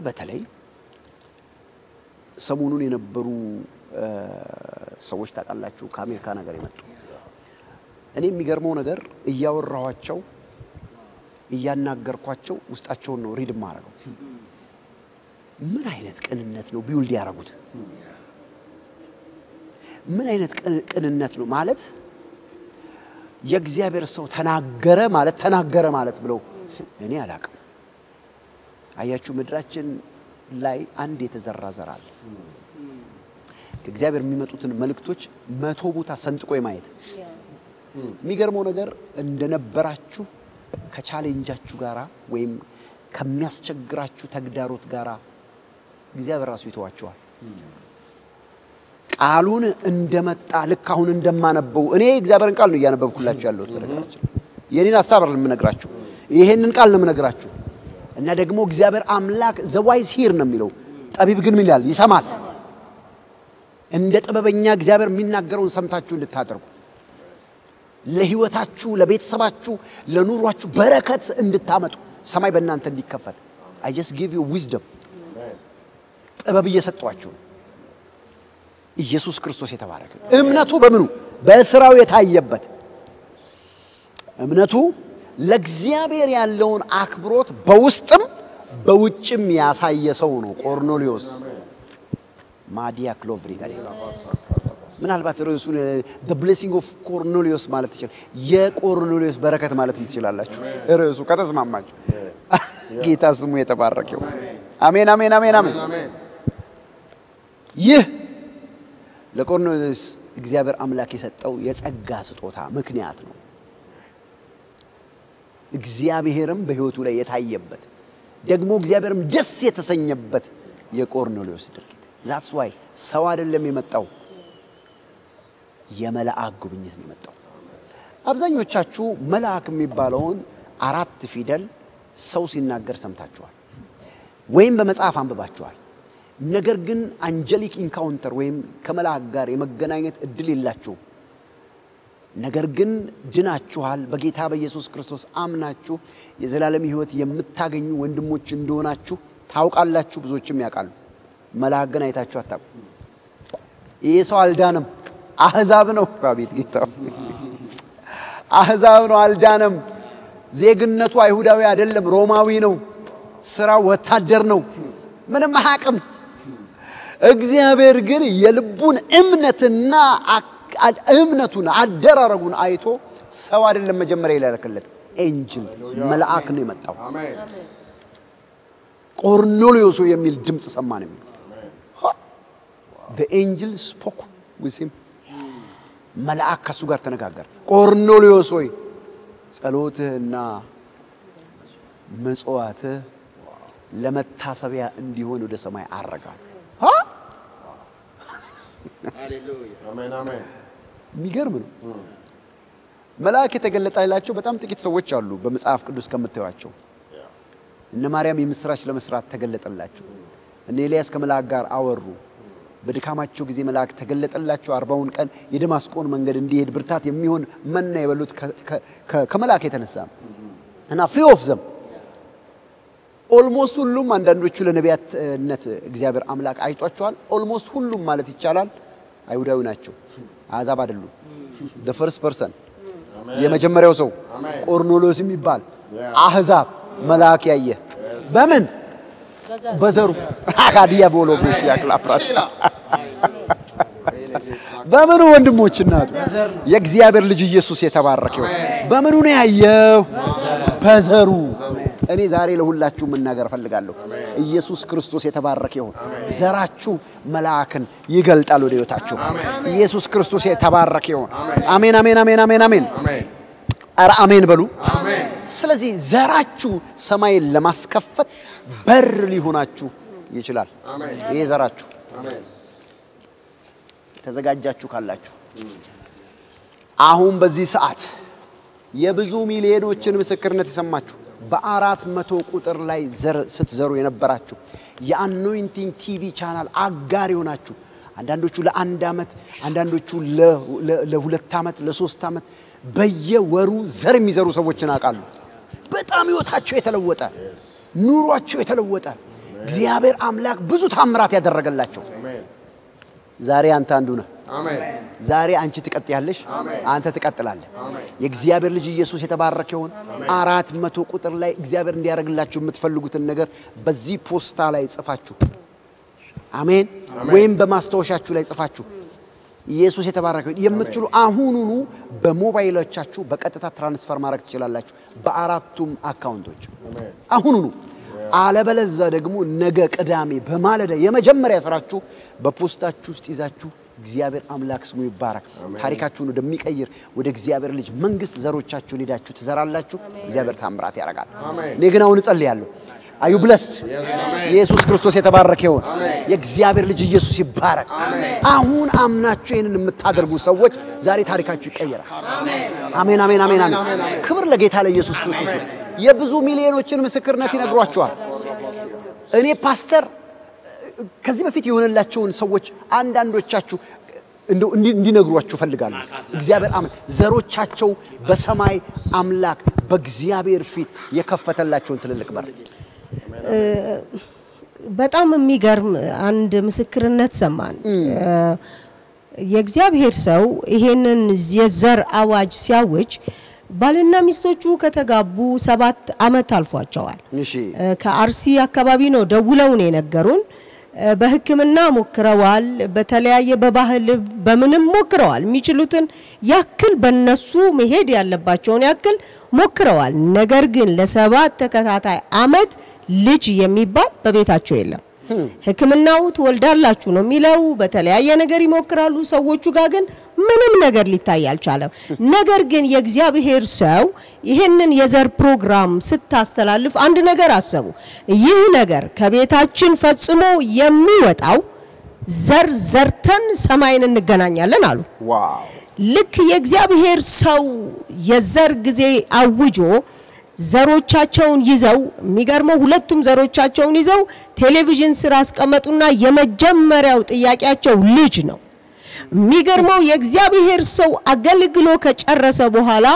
በተለይ ሰሞኑን የነበሩ ሰዎች ታውቃላችሁ ከአሜሪካ ነገር የመጡ እኔ የሚገርመው ነገር እያወራኋቸው እያናገርኳቸው ውስጣቸውን ነው ሪድ ማረጋው። ምን አይነት ቅንነት ነው ቢውልድ ያረጉት? ምን አይነት ቅንነት ነው ማለት የእግዚአብሔር ሰው ተናገረ ማለት ብለው እኔ አላቅም። አያችሁ ምድራችን ላይ አንድ የተዘራ ዘር አለ። ከእግዚአብሔር የሚመጡትን መልእክቶች 100 ቦታ ሰንጥቆ የማየት የሚገርመው ነገር እንደነበራችሁ ከቻሌንጃችሁ ጋራ ወይም ከሚያስቸግራችሁ ተግዳሮት ጋራ እግዚአብሔር ራሱ ይተዋችኋል። ቃሉን እንደመጣ ልክ አሁን እንደማነበው እኔ እግዚአብሔርን ቃል ነው ያነበብኩላችሁ ያለሁት በለካችሁ። የኔን ሐሳብ አይደለም የምነግራችሁ፣ ይሄንን ቃል ነው የምነግራችሁ። እና ደግሞ እግዚአብሔር አምላክ the wise hear ነው የሚለው፣ ጠቢብ ግን ምን ይላል? ይሰማል። እንደ ጥበበኛ እግዚአብሔር የሚናገረውን ሰምታችሁ እንድታደርጉ ለህይወታችሁ፣ ለቤተሰባችሁ፣ ለኑሯችሁ በረከት እንድታመጡ ሰማይ በእናንተ እንዲከፈት I just give you wisdom ጥበብ እየሰጣችሁ ኢየሱስ ክርስቶስ የተባረከ። እምነቱ በምኑ በስራው የታየበት እምነቱ ለእግዚአብሔር ያለውን አክብሮት በውስጥም በውጭም ያሳየ ሰው ነው ቆርኔሌዎስ። ማዲያ ክሎቭሪ ጋር ምናልባት ርዕሱን the blessing of Cornelius ማለት ይችላል። የቆርኔሌዎስ በረከት ማለት ትችላላችሁ ርዕሱ ከተስማማችሁ። ጌታ ስሙ የተባረከ ይሁን። አሜን አሜን አሜን አሜን። ይህ ለቆርኔሌዎስ እግዚአብሔር አምላክ የሰጠው የጸጋ ስጦታ ምክንያት ነው። እግዚአብሔርም በህይወቱ ላይ የታየበት ደግሞ እግዚአብሔርም ደስ የተሰኘበት የቆርኔሌዎስ ድርጊት። that's why ሰው አይደለም የመጣው፣ የመላእክ ጉብኝት ነው የመጣው። አብዛኞቻችሁ መልአክ የሚባለውን 4 ፊደል ሰው ሲናገር ሰምታችኋል ወይም በመጽሐፍ አንብባችኋል። ነገር ግን አንጀሊክ ኢንካውንተር ወይም ከመላእክ ጋር የመገናኘት እድል የላችሁ። ነገር ግን ድናችኋል በጌታ በኢየሱስ ክርስቶስ አምናችሁ የዘላለም ሕይወት የምታገኙ ወንድሞች እንደሆናችሁ ታውቃላችሁ ብዙዎችም ያውቃሉ መልአክ ግን አይታችሁ አታውቁ ይሄ ሰው አልዳነም አህዛብ ነው አቤት ጌታ አህዛብ ነው አልዳነም ዜግነቱ አይሁዳዊ አይደለም ሮማዊ ነው ስራው ወታደር ነው ምንም አያውቅም እግዚአብሔር ግን የልቡን እምነትና እምነቱን አደራረጉን አይቶ ሰው አይደለም መጀመሪያ ይላልከለት ኤንጅል መልአክ ነው የመጣው አሜን ቆርኔሌዎስ የሚል ድምጽ ሰማን የሚል the angel spoke with him መልአክ ከሱ ጋር ተነጋገረ ቆርኔሌዎስ ሆይ ጸሎትህና መጽዋዕትህ ለመታሰቢያ እንዲሆን ወደ ሰማይ አረጋል ሃሌሉያ አሜን አሜን ሚገርም ነው መልአክ የተገለጠላቸው በጣም ጥቂት ሰዎች አሉ በመጽሐፍ ቅዱስ ከመታያቸው እነ ማርያም የምስራች ለመስራት ተገለጠላቸው እነ ኤልያስ ከመልአክ ጋር አወሩ በድካማቸው ጊዜ መልአክ ተገለጠላቸው 40ውን ቀን የደማስቆን መንገድ እንዲሄድ ብርታት የሚሆን መና የበሉት ከመልአክ የተነሳ እና few of them almost ሁሉም አንዳንዶቹ ለነቢያትነት እግዚአብሔር አምላክ አይቷቸዋል almost ሁሉም ማለት ይቻላል አይሁዳዊ ናቸው አሕዛብ አይደሉም the first person የመጀመሪያው ሰው ቆርኔሌዎስ የሚባል አሕዛብ መልአክ ያየ በምን በዘሩ አካዲያ ቦሎ ብሽ ያክላፕራስ በምኑ ወንድሞችና የእግዚአብሔር ልጅ ኢየሱስ የተባረከው በምኑ ነው ያየው በዘሩ እኔ ዛሬ ለሁላችሁ መናገር ፈልጋለሁ ኢየሱስ ክርስቶስ የተባረከው ዘራችሁ መልአክን ይገልጣል ወደ ህይወታችሁ ኢየሱስ ክርስቶስ የተባረከው አሜን አሜን አሜን አሜን አሜን አረ አሜን በሉ አሜን ስለዚህ ዘራችሁ ሰማይን ለማስከፈት በር ሊሆናችሁ ይችላል አሜን ይሄ ዘራችሁ አሜን ተዘጋጃችሁ ካላችሁ አሁን በዚህ ሰዓት የብዙ ሚሊዮኖችን ምስክርነት ይሰማችሁ በ400 ቁጥር ላይ ዘር ስትዘሩ የነበራችሁ የአኖይንቲንግ ቲቪ ቻናል አጋር ይሆናችሁ አንዳንዶቹ ለአንድ አመት አንዳንዶቹ ለሁለት አመት ለሶስት አመት በየወሩ ዘር የሚዘሩ ሰዎችን አቃሉ በጣም ህይወታቸው የተለወጠ ኑሯቸው የተለወጠ እግዚአብሔር አምላክ ብዙ ታምራት ያደረገላቸው አሜን ዛሬ አንተ አንዱ ነህ አሜን ዛሬ አንቺ ትቀጥያለሽ አንተ ትቀጥላለህ የእግዚአብሔር ልጅ ኢየሱስ የተባረከው 400 ቁጥር ላይ እግዚአብሔር እንዲያረግላችሁ የምትፈልጉትን ነገር በዚህ ፖስታ ላይ ጽፋችሁ አሜን ወይም በማስተዋሻችሁ ላይ ጽፋችሁ ኢየሱስ የተባረከው የምትሉ አሁኑኑ በሞባይሎቻችሁ በቀጥታ ትራንስፈር ማድረግ ትችላላችሁ በአራቱም አካውንቶች አሜን አሁኑኑ አለበለዚያ ደግሞ ነገ ቅዳሜ በማለዳ የመጀመሪያ ስራችሁ በፖስታችሁ ውስጥ ይዛችሁ እግዚአብሔር አምላክ ስሙ ይባረክ ታሪካችሁን ወደሚቀይር ወደ እግዚአብሔር ልጅ መንግስት ዘሮቻችሁን ሄዳችሁ ትዘራላችሁ እግዚአብሔር ታምራት ያረጋል እኔ ግን አሁን ጸልያለሁ አዩ ብለስድ ኢየሱስ ክርስቶስ የተባረከው የእግዚአብሔር ልጅ ኢየሱስ ይባረክ አሁን አምናችሁ ይሄንን የምታደርጉ ሰዎች ዛሬ ታሪካችሁ ይቀየራል አሜን አሜን አሜን አሜን ክብር ለጌታ ለኢየሱስ ክርስቶስ የብዙ ሚሊዮኖችን ምስክርነት ይነግሯቸዋል እኔ ፓስተር ከዚህ በፊት የሆነላቸውን ሰዎች አንዳንዶቻችሁ እንዲነግሯችሁ ፈልጋለሁ እግዚአብሔር አምላክ ዘሮቻቸው በሰማይ አምላክ በእግዚአብሔር ፊት የከፈተላቸውን ትልልቅ በር በጣም የሚገርም አንድ ምስክርነት ሰማን የእግዚአብሔር ሰው ይሄንን የዘር አዋጅ ሲያውጅ ባልና ሚስቶቹ ከተጋቡ 7 አመት አልፏቸዋል እሺ ከአርሲ አካባቢ ነው ደውለው ነው የነገሩን በህክምና ሞክረዋል በተለያየ በባህል በምንም ሞክረዋል የሚችሉትን ያክል በእነሱ መሄድ ያለባቸውን ያክል ሞክረዋል ነገር ግን ለ7 ተከታታይ አመት ልጅ የሚባል በቤታቸው የለም ህክምናው ትወልዳላችሁ ነው የሚለው በተለያየ ነገር ይሞክራሉ ሰዎቹ ጋር ግን ምንም ነገር ሊታይ አልቻለም ነገር ግን የእግዚአብሔር ሰው ይሄንን የዘር ፕሮግራም ስታስተላልፍ አንድ ነገር አሰቡ ይህ ነገር ከቤታችን ፈጽሞ የሚወጣው ዘር ዘርተን ሰማይን እንገናኛለን አሉ ዋው ልክ የእግዚአብሔር ሰው የዘር ጊዜ አውጆ ዘሮቻቸውን ይዘው የሚገርመው ሁለቱም ዘሮቻቸውን ይዘው ቴሌቪዥን ስራ አስቀመጡና የመጀመሪያው ጥያቄያቸው ልጅ ነው የሚገርመው የእግዚአብሔር ሰው አገልግሎ ከጨረሰ በኋላ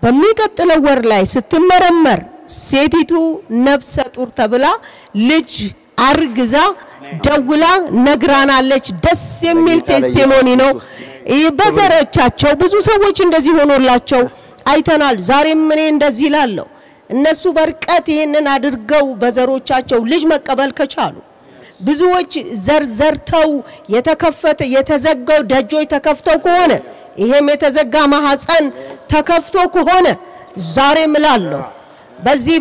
በሚቀጥለው ወር ላይ ስትመረመር ሴቲቱ ነፍሰ ጡር ተብላ ልጅ አርግዛ ደውላ ነግራናለች። ደስ የሚል ቴስቲሞኒ ነው። በዘሮቻቸው ብዙ ሰዎች እንደዚህ ሆኖላቸው አይተናል። ዛሬም እኔ እንደዚህ ይላልው እነሱ በርቀት ይሄንን አድርገው በዘሮቻቸው ልጅ መቀበል ከቻሉ ብዙዎች ዘርዘርተው የተከፈተ የተዘጋው ደጆች ተከፍተው ከሆነ ይሄም የተዘጋ ማህፀን ተከፍቶ ከሆነ ዛሬ ምላለው በዚህ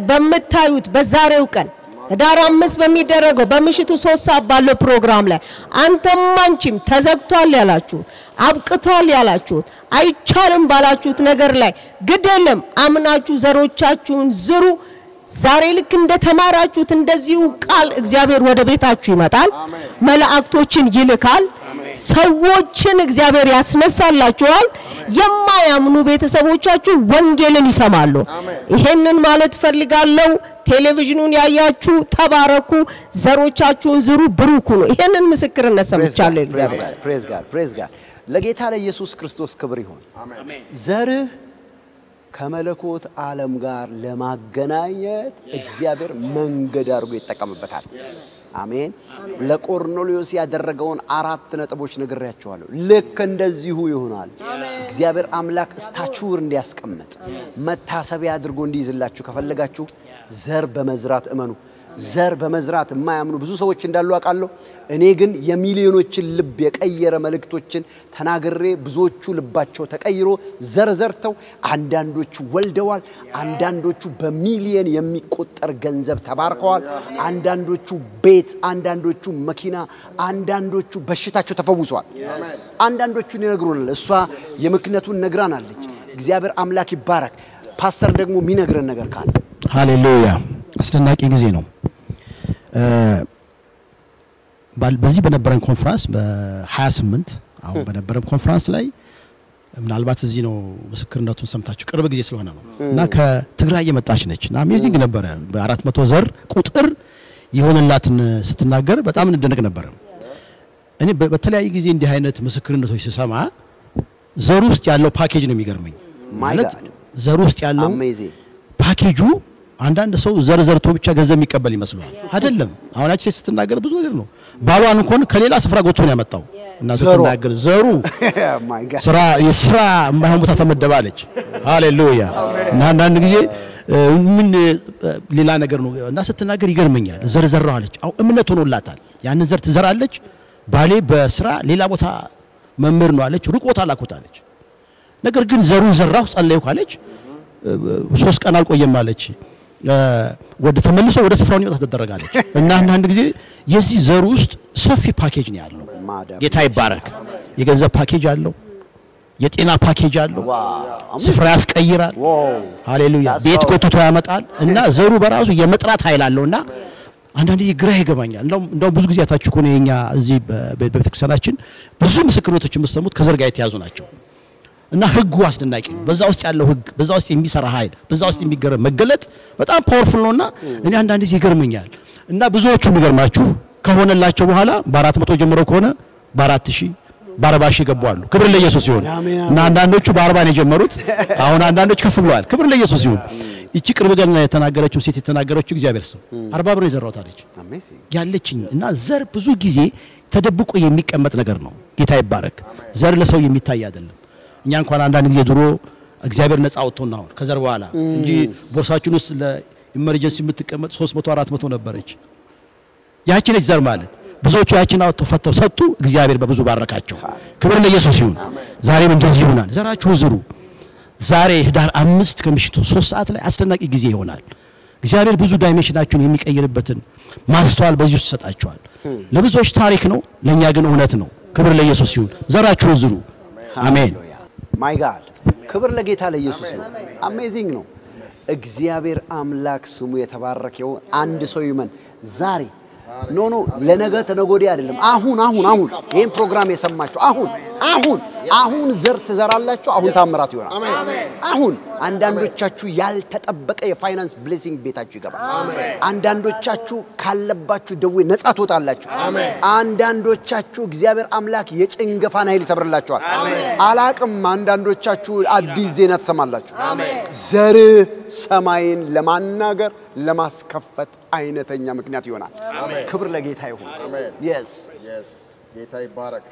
በመታዩት በዛሬው ቀን ዳር 5 በሚደረገው በምሽቱ 3 ሰዓት ባለው ፕሮግራም ላይ አንተም አንቺም ተዘግቷል ያላችሁ አብቅቷል ያላችሁ አይቻልም ባላችሁት ነገር ላይ ግደለም አምናችሁ ዘሮቻችሁን ዝሩ። ዛሬ ልክ እንደተማራችሁት እንደዚሁ ቃል እግዚአብሔር ወደ ቤታችሁ ይመጣል። መላእክቶችን ይልካል። ሰዎችን እግዚአብሔር ያስነሳላችኋል። የማያምኑ ቤተሰቦቻችሁ ወንጌልን ይሰማሉ። ይሄንን ማለት ፈልጋለሁ። ቴሌቪዥኑን ያያችሁ ተባረኩ፣ ዘሮቻችሁን ዝሩ፣ ብሩኩ ነው። ይሄንን ምስክርነት ሰምቻለሁ። እግዚአብሔር ፕሬዝ ጋድ ለጌታ ለኢየሱስ ክርስቶስ ክብር ይሁን። ዘርህ ከመለኮት ዓለም ጋር ለማገናኘት እግዚአብሔር መንገድ አድርጎ ይተቀምበታል። አሜን። ለቆርኔሌዎስ ያደረገውን 4 ነጥቦች ነግሬያችኋለሁ። ልክ እንደዚሁ ይሆናል። እግዚአብሔር አምላክ ስታቹር እንዲያስቀምጥ መታሰቢያ አድርጎ እንዲይዝላችሁ ከፈለጋችሁ ዘር በመዝራት እመኑ። ዘር በመዝራት የማያምኑ ብዙ ሰዎች እንዳሉ አውቃለሁ። እኔ ግን የሚሊዮኖችን ልብ የቀየረ መልእክቶችን ተናግሬ ብዙዎቹ ልባቸው ተቀይሮ ዘርዘርተው አንዳንዶቹ ወልደዋል፣ አንዳንዶቹ በሚሊዮን የሚቆጠር ገንዘብ ተባርከዋል፣ አንዳንዶቹ ቤት፣ አንዳንዶቹ መኪና፣ አንዳንዶቹ በሽታቸው ተፈውሰዋል። አንዳንዶቹን ይነግሩናል። እሷ የምክንያቱን ነግራናለች። እግዚአብሔር አምላክ ይባረክ። ፓስተር ደግሞ የሚነግረን ነገር ካለ ሃሌሉያ። አስደናቂ ጊዜ ነው። በዚህ በነበረን ኮንፈረንስ በ28 አሁን በነበረን ኮንፈረንስ ላይ ምናልባት እዚህ ነው ምስክርነቱን ሰምታችሁ ቅርብ ጊዜ ስለሆነ ነው እና ከትግራይ የመጣች ነችና አሜዚንግ ነበረ። በ400 ዘር ቁጥር የሆነላትን ስትናገር በጣም እንደነቅ ነበር። እኔ በተለያየ ጊዜ እንዲህ አይነት ምስክርነቶች ሲሰማ ዘሩ ውስጥ ያለው ፓኬጅ ነው የሚገርመኝ። ማለት ዘሩ ውስጥ ያለው ፓኬጁ አንዳንድ ሰው ዘርዘርቶ ብቻ ገንዘብ የሚቀበል ይመስላል። አይደለም። አሁን አጭ ስትናገር ብዙ ነገር ነው። ባሏን እንኳን ከሌላ ስፍራ ጎትቶ ነው ያመጣው እና ስትናገር ዘሩ የስራ ማይሆን ቦታ ተመደባለች። ሃሌሉያ። እና አንዳንድ ጊዜ ምን ሌላ ነገር ነው እና ስትናገር ይገርመኛል። ዘርዘራው አለች። አው እምነት ሆኖላታል። ያን ዘር ትዘራለች። ባሌ በስራ ሌላ ቦታ መምህር ነው አለች። ሩቅ ቦታ ላኩታለች። ነገር ግን ዘሩን ዘራው ጸለይኩ አለች። 3 ቀን አልቆየም አለች። ወደ ተመልሶ ወደ ስፍራው ነው ተደረጋለች። እና አንድ ጊዜ የዚህ ዘር ውስጥ ሰፊ ፓኬጅ ነው ያለው። ጌታ ይባረክ። የገንዘብ ፓኬጅ አለው፣ የጤና ፓኬጅ አለው፣ ስፍራ ያስቀይራል። ሃሌሉያ። ቤት ቆጥቶ ያመጣል እና ዘሩ በራሱ የመጥራት ኃይል አለውና አንዳንድ ጊዜ ግራ ይገባኛል። እንደው ብዙ ጊዜ አታችሁ ኮነ የኛ እዚህ በቤተክርስቲያናችን ብዙ ምስክርነቶች የምትሰሙት ከዘር ጋር የተያዙ ናቸው። እና ህጉ አስደናቂ ነው። በዛ ውስጥ ያለው ህግ፣ በዛ ውስጥ የሚሰራ ኃይል፣ በዛ ውስጥ የሚገረም መገለጥ በጣም ፓወርፉል ነውና እኔ አንዳንድ ጊዜ ይገርመኛል። እና ብዙዎቹ የሚገርማችሁ ከሆነላቸው በኋላ በ400 ጀምሮ ከሆነ በ4000 በ40,000 ይገባሉ። ክብር ለኢየሱስ ይሁን። እና አንዳንዶቹ በ40 ነው የጀመሩት። አሁን አንዳንዶች ከፍ ብለዋል። ክብር ለኢየሱስ ይሁን። እቺ ቅርብ ቀን የተናገረችው ሴት የተናገረችው እግዚአብሔር ሰው 40 ብር የዘራሁት አለች ያለችኝ። እና ዘር ብዙ ጊዜ ተደብቆ የሚቀመጥ ነገር ነው። ጌታ ይባረክ። ዘር ለሰው የሚታይ አይደለም። እኛ እንኳን አንዳንድ ጊዜ ድሮ እግዚአብሔር ነፃ አውጥቶና አሁን ከዘር በኋላ እንጂ ቦርሳችን ውስጥ ለኢመርጀንሲ የምትቀመጥ 300 400 ነበረች። ያቺ ነች ዘር ማለት። ብዙዎቹ ያቺን አውጥተው ፈተው ሰጡ። እግዚአብሔር በብዙ ባረካቸው። ክብር ለኢየሱስ ይሁን። ዛሬም እንደዚህ ይሆናል። ዘራችሁን ዝሩ። ዛሬ ህዳር 5 ከምሽቱ 3 ሰዓት ላይ አስደናቂ ጊዜ ይሆናል። እግዚአብሔር ብዙ ዳይሜንሽናችሁን የሚቀይርበትን ማስተዋል በዚህ ውስጥ ሰጣችኋል። ለብዙዎች ታሪክ ነው፣ ለኛ ግን እውነት ነው። ክብር ለኢየሱስ ይሁን። ዘራችሁን ዝሩ። አሜን። ማይ ጋድ ክብር ለጌታ ለኢየሱስ ነው። አሜዚንግ ነው። እግዚአብሔር አምላክ ስሙ የተባረከው። አንድ ሰው ይመን ዛሬ ኖ ለነገ ተነጎዲ አይደለም። አሁን ይሄን ፕሮግራም የሰማችሁ አሁን አሁን ዘር ትዘራላችሁ አሁን ታምራት ይሆናል አሁን አንዳንዶቻችሁ ያልተጠበቀ የፋይናንስ ብሌሲንግ ቤታችሁ ይገባል አንዳንዶቻችሁ ካለባችሁ ደዌ ነፃ ትወጣላችሁ አንዳንዶቻችሁ እግዚአብሔር አምላክ የጭንገፋን ኃይል ይሰብርላችኋል አላቅም አንዳንዶቻችሁ አዲስ ዜና ትሰማላችሁ ዘር ሰማይን ለማናገር ለማስከፈት አይነተኛ ምክንያት ይሆናል ክብር ለጌታ ይሁን yes ጌታ ይባረክ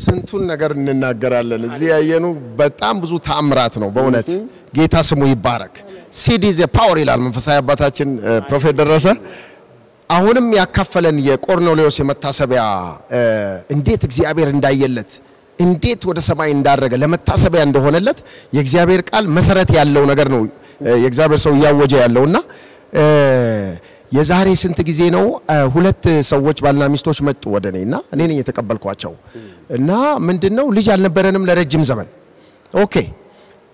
ስንቱን ነገር እንናገራለን እዚህ ያየኑ በጣም ብዙ ተአምራት ነው በእውነት ጌታ ስሙ ይባረክ ሲድ ኢዝ ኤ ፓወር ይላል መንፈሳዊ አባታችን ፕሮፌት ደረሰ አሁንም ያካፈለን የቆርኔሌዎስ የመታሰቢያ እንዴት እግዚአብሔር እንዳየለት እንዴት ወደ ሰማይ እንዳረገ ለመታሰቢያ እንደሆነለት የእግዚአብሔር ቃል መሰረት ያለው ነገር ነው የእግዚአብሔር ሰው ያወጀ ያለውና የዛሬ ስንት ጊዜ ነው ሁለት ሰዎች ባልና ሚስቶች መጡ ወደኔና እኔ ነኝ የተቀበልኳቸው እና ምንድነው ልጅ አልነበረንም ለረጅም ዘመን ኦኬ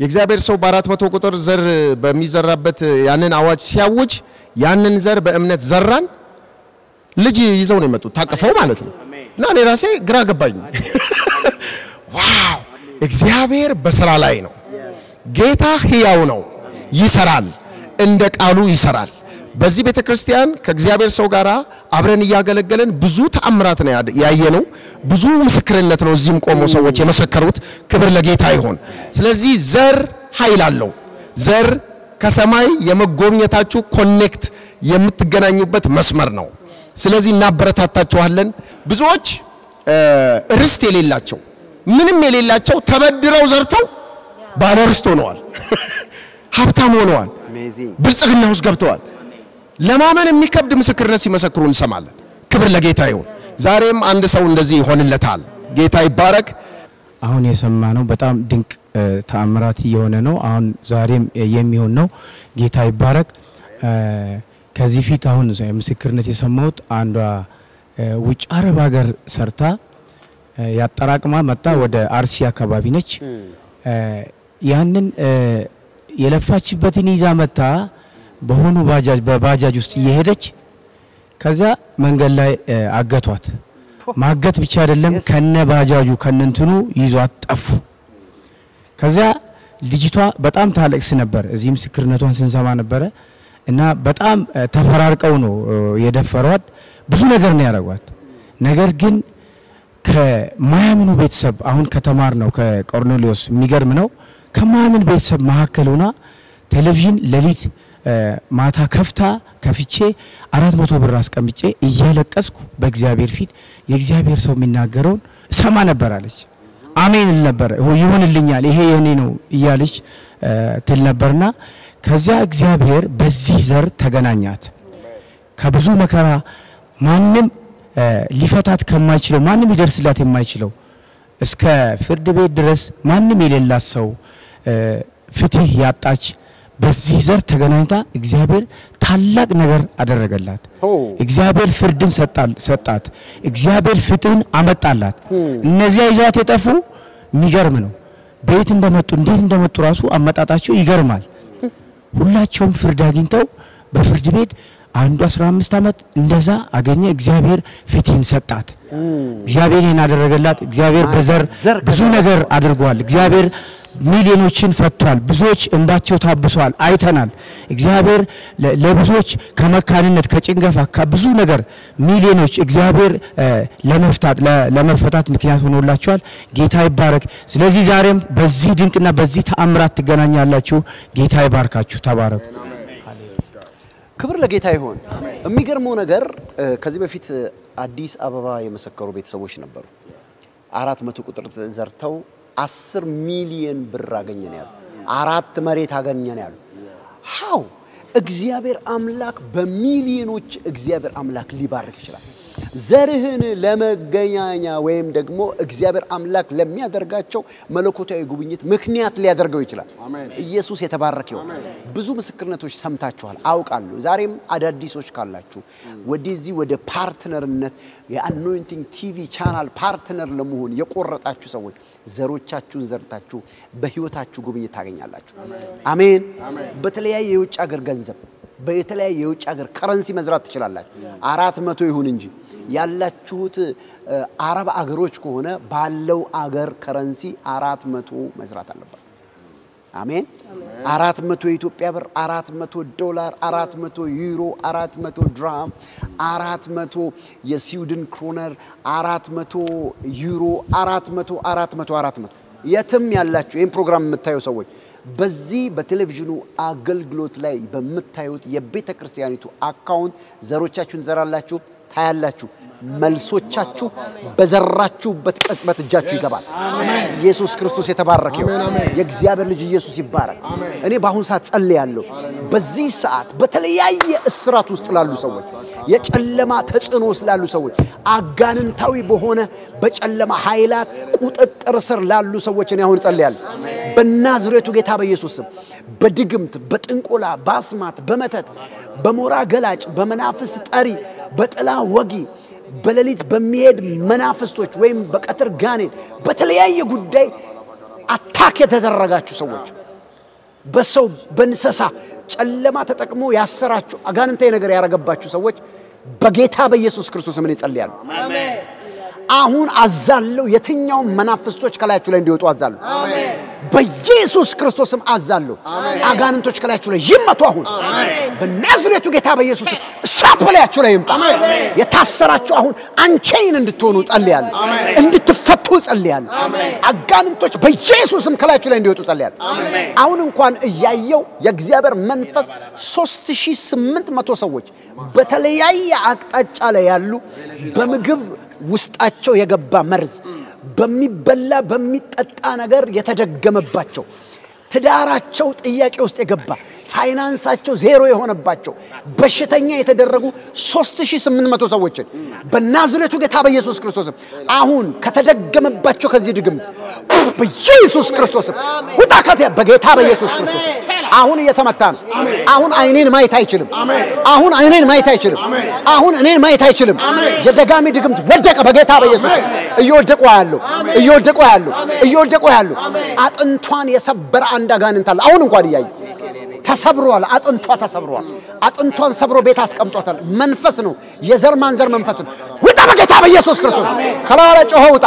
የእግዚአብሔር ሰው በ400 ቁጥር ዘር በሚዘራበት ያንን አዋጅ ሲያውጅ ያንን ዘር በእምነት ዘራን ልጅ ይዘው ነው የመጡት ታቀፈው ማለት ነው እና እኔ ራሴ ግራ ገባኝ ዋው እግዚአብሔር በስራ ላይ ነው ጌታ ሕያው ነው ይሰራል እንደ ቃሉ ይሰራል በዚህ ቤተክርስቲያን ከእግዚአብሔር ሰው ጋራ አብረን ያገለገለን ብዙ ተአምራት ነው ያየነው ብዙ ምስክርነት ነው እዚህም ቆሞ ሰዎች የመሰከሩት ክብር ለጌታ ይሁን ስለዚህ ዘር ኃይል አለው ዘር ከሰማይ የመጎብኘታችሁ ኮኔክት የምትገናኙበት መስመር ነው ስለዚህ እናበረታታችኋለን ብዙዎች ርስት የሌላቸው ምንም የሌላቸው ተበድረው ዘርተው ባለርስት ሆነዋል ሀብታም ሆነዋል ብልጽግና ውስጥ ገብተዋል ለማመን የሚከብድ ምስክርነት ሲመሰክሩ እንሰማለን ክብር ለጌታ ይሁን ዛሬም አንድ ሰው እንደዚህ ይሆንለታል ጌታ ይባረክ አሁን የሰማነው በጣም ድንቅ ተአምራት የሆነ ነው አሁን ዛሬም የሚሆን ነው ጌታ ይባረክ ከዚህ ፊት አሁን ምስክርነት የሰማሁት አንዷ ውጭ አረብ ሀገር ሰርታ ያጠራቅማ መጣ ወደ አርሲ አካባቢ ነች ያንን የለፋችበትን ይዛ መጣ በሆኑ በባጃጅ ውስጥ እየሄደች ከዛ መንገድ ላይ አገቷት ማገት ብቻ አይደለም ከነ ባጃጁ ከነንትኑ ይዟት ጠፉ ከዛ ልጅቷ በጣም ታለቅስ ነበር እዚህ ምስክርነቷን ስንሰማ ነበር እና በጣም ተፈራርቀው ነው የደፈሯት ብዙ ነገር ነው ያደረጓት ነገር ግን ከማያምኑ ቤተሰብ አሁን ከተማር ነው ከቆርኔሌዎስ የሚገርም ነው ከማያምን ቤተሰብ መሐከል ሆና ቴሌቪዥን ለሊት ማታ ከፍቼ 400 ብር አስቀምጬ እያለቀስኩ በእግዚአብሔር ፊት የእግዚአብሔር ሰው የሚናገረውን ሰማ ነበር አለች አሜን ነበር ይሁንልኛል ይሄ የኔ ነው እያለች ትል ነበርና ከዛ እግዚአብሔር በዚህ ዘር ተገናኛት ከብዙ መከራ ማንንም ሊፈታት ከማይችለው ማንንም ይደርስላት የማይችለው እስከ ፍርድ ቤት ድረስ ማንንም የሌላት ሰው ፍትህ ያጣች በዚህ ዘር ተገናኝታ እግዚአብሔር ታላቅ ነገር አደረገላት እግዚአብሔር ፍርድን ሰጣት እግዚአብሔር ፍትህን አመጣላት እነዚያ ይዟት የጠፉ የሚገርም ነው ቤት እንደመጡ እንዴት እንደመጡ ራሱ አመጣጣቸው ይገርማል ሁላቸውም ፍርድ አግኝተው በፍርድ ቤት አንዱ 15 አመት እንደዛ አገኘ እግዚአብሔር ፍትህን ሰጣት እግዚአብሔር ያደረገላት እግዚአብሔር በዘር ብዙ ነገር አድርጓል እግዚአብሔር ሚሊዮኖችን ፈቷል ብዙዎች እንባቸው ታብሷል አይተናል እግዚአብሔር ለብዙዎች ከመካንነት ከጭንገፋ ከብዙ ነገር ሚሊዮኖች እግዚአብሔር ለመፈታት ምክንያት ሆኖላችኋል ጌታ ይባረክ ስለዚህ ዛሬም በዚህ ድንቅና በዚህ ተአምራት ትገናኛላችሁ ጌታ ይባርካችሁ ተባረኩ ክብር ለጌታ ይሁን የሚገርመው ነገር ከዚህ በፊት አዲስ አበባ የመሰከሩ ቤተሰቦች ነበሩ 400 ቁጥር ዘርተው 10 ሚሊዮን ብር አገኘን ያሉ 4 መሬት አገኘን ያሉ how እግዚአብሔር አምላክ በሚሊዮኖች እግዚአብሔር አምላክ ሊባርክ ይችላል ዘርህን ለመገኛኛ ወይም ደግሞ እግዚአብሔር አምላክ ለሚያደርጋቸው መለኮታዊ ጉብኝት ምክንያት ሊያደርገው ይችላል ኢየሱስ የተባረከ ይሁን ብዙ ምስክርነቶች ሰምታችኋል አውቃለሁ ዛሬም አዳዲሶች ካላችሁ ወደዚህ ወደ ፓርትነርነት የአኖይንቲንግ ቲቪ ቻናል ፓርትነር ለመሆን የቆረጣችሁ ሰዎች ዘሮቻችሁን ዘርታችሁ በህይወታችሁ ጉብኝት ታገኛላችሁ አሜን በተለያየ የውጭ ሀገር ገንዘብ በተለያየ የውጭ ሀገር ከረንሲ መዝራት ትችላላችሁ 400 ይሁን እንጂ ያላችሁት አረብ አገሮች ከሆነ ባለው አገር ከረንሲ 400 መስራት አለበት አሜን 400 የኢትዮጵያ ብር 400 ዶላር 400 ዩሮ 400 ድራም 400 የስዊድን ክሮነር 400 ዩሮ 400 የትም ያላችሁ ይሄን ፕሮግራም የምታዩ ሰዎች በዚህ በቴሌቪዥኑ አገልግሎት ላይ በመታዩት የቤተ ክርስቲያኒቱ አካውንት ዘሮቻችሁን ዘራላችሁ ታያላችሁ መልሶቻችሁ በዘራችሁበት ቅጽበት እጃችሁ ይገባል አሜን ኢየሱስ ክርስቶስ የተባረከ ይሁን የእግዚአብሔር ልጅ ኢየሱስ ይባረክ እኔ ባሁን ሰዓት ጸልያለሁ በዚህ ሰዓት በተለያየ እስራት ውስጥ ላሉ ሰዎች የጨለማ ተጽዕኖ ስላሉ ሰዎች አጋንንታዊ በሆነ በጨለማ ኃይላት ቁጥጥር ስር ላሉ ሰዎች እኔ አሁን ጸልያለሁ በናዝሬቱ ጌታ በኢየሱስ ስም በድግምት በጥንቆላ ባስማት በመተት በሞራ ገላጭ በመናፍስት ጠሪ በጥላ ወጊ በሌሊት በሚሄድ መናፍስቶች ወይም በቀትር ጋኔን በተለያየ ጉዳይ አታክ የተደረጋችሁ ሰዎች በሰው በእንስሳ ጨለማ ተጠቅሞ ያሰራችሁ አጋንንታዊ ነገር ያረጋባችሁ ሰዎች በጌታ በኢየሱስ ክርስቶስ ምን ይጸልያሉ አሜን አሁን አዛለው የትኛው መናፍስቶች ከላያችሁ ላይ እንዲወጡ አዛለው አሜን በኢየሱስ ክርስቶስም አዛለው አጋንንቶች ከላያችሁ ላይ ይመቱ አሁን አሜን በናዝሬቱ ጌታ በኢየሱስ እሳት በላያችሁ ላይ ይምጣ አሜን የታሰራችሁ አሁን አንቼን እንድትሆኑ ጸልያለሁ እንድትፈቱ ጸልያለሁ አጋንንቶች በኢየሱስም ከላያችሁ ላይ እንዲወጡ ጸልያለሁ አሁን እንኳን እያየው የእግዚአብሔር መንፈስ 3800 ሰዎች በተለያየ አቅጣጫ ላይ ያሉ በምግብ ውስጣቸው የገባ መርዝ በሚበላ በሚጠጣ ነገር የተደገመባቸው ትዳራቸው ጥያቄ ውስጥ የገባ ፋይናንሳቸው ዜሮ የሆነባቸው በሽተኛ የተደረጉ 3800 ሰዎችን በናዝሬቱ ጌታ በኢየሱስ ክርስቶስ አሁን ከተደገመባቸው ከዚህ ድግምት በኢየሱስ ክርስቶስ ወጣከተ በጌታ በኢየሱስ ክርስቶስ አሁን እየተመታ ነው አሁን አይኔን ማየት አይችልም አሁን አይኔን ማየት አይችልም አሁን እኔን ማየት አይችልም የደጋሚ ድግምት ወደቀ በጌታ በኢየሱስ እየወደቁ ያሉ አጥንቷን የሰበረ አንድ አጋንንት አለ አሁን እንኳን ይያይ ተሰብሯል አጥንቷን ሰብሮ ቤት አስቀምጧታል መንፈስ ነው የዘር ማንዘር መንፈስ ነው ወጣ በጌታ በኢየሱስ ክርስቶስ ከላላ ጮኸ ውጣ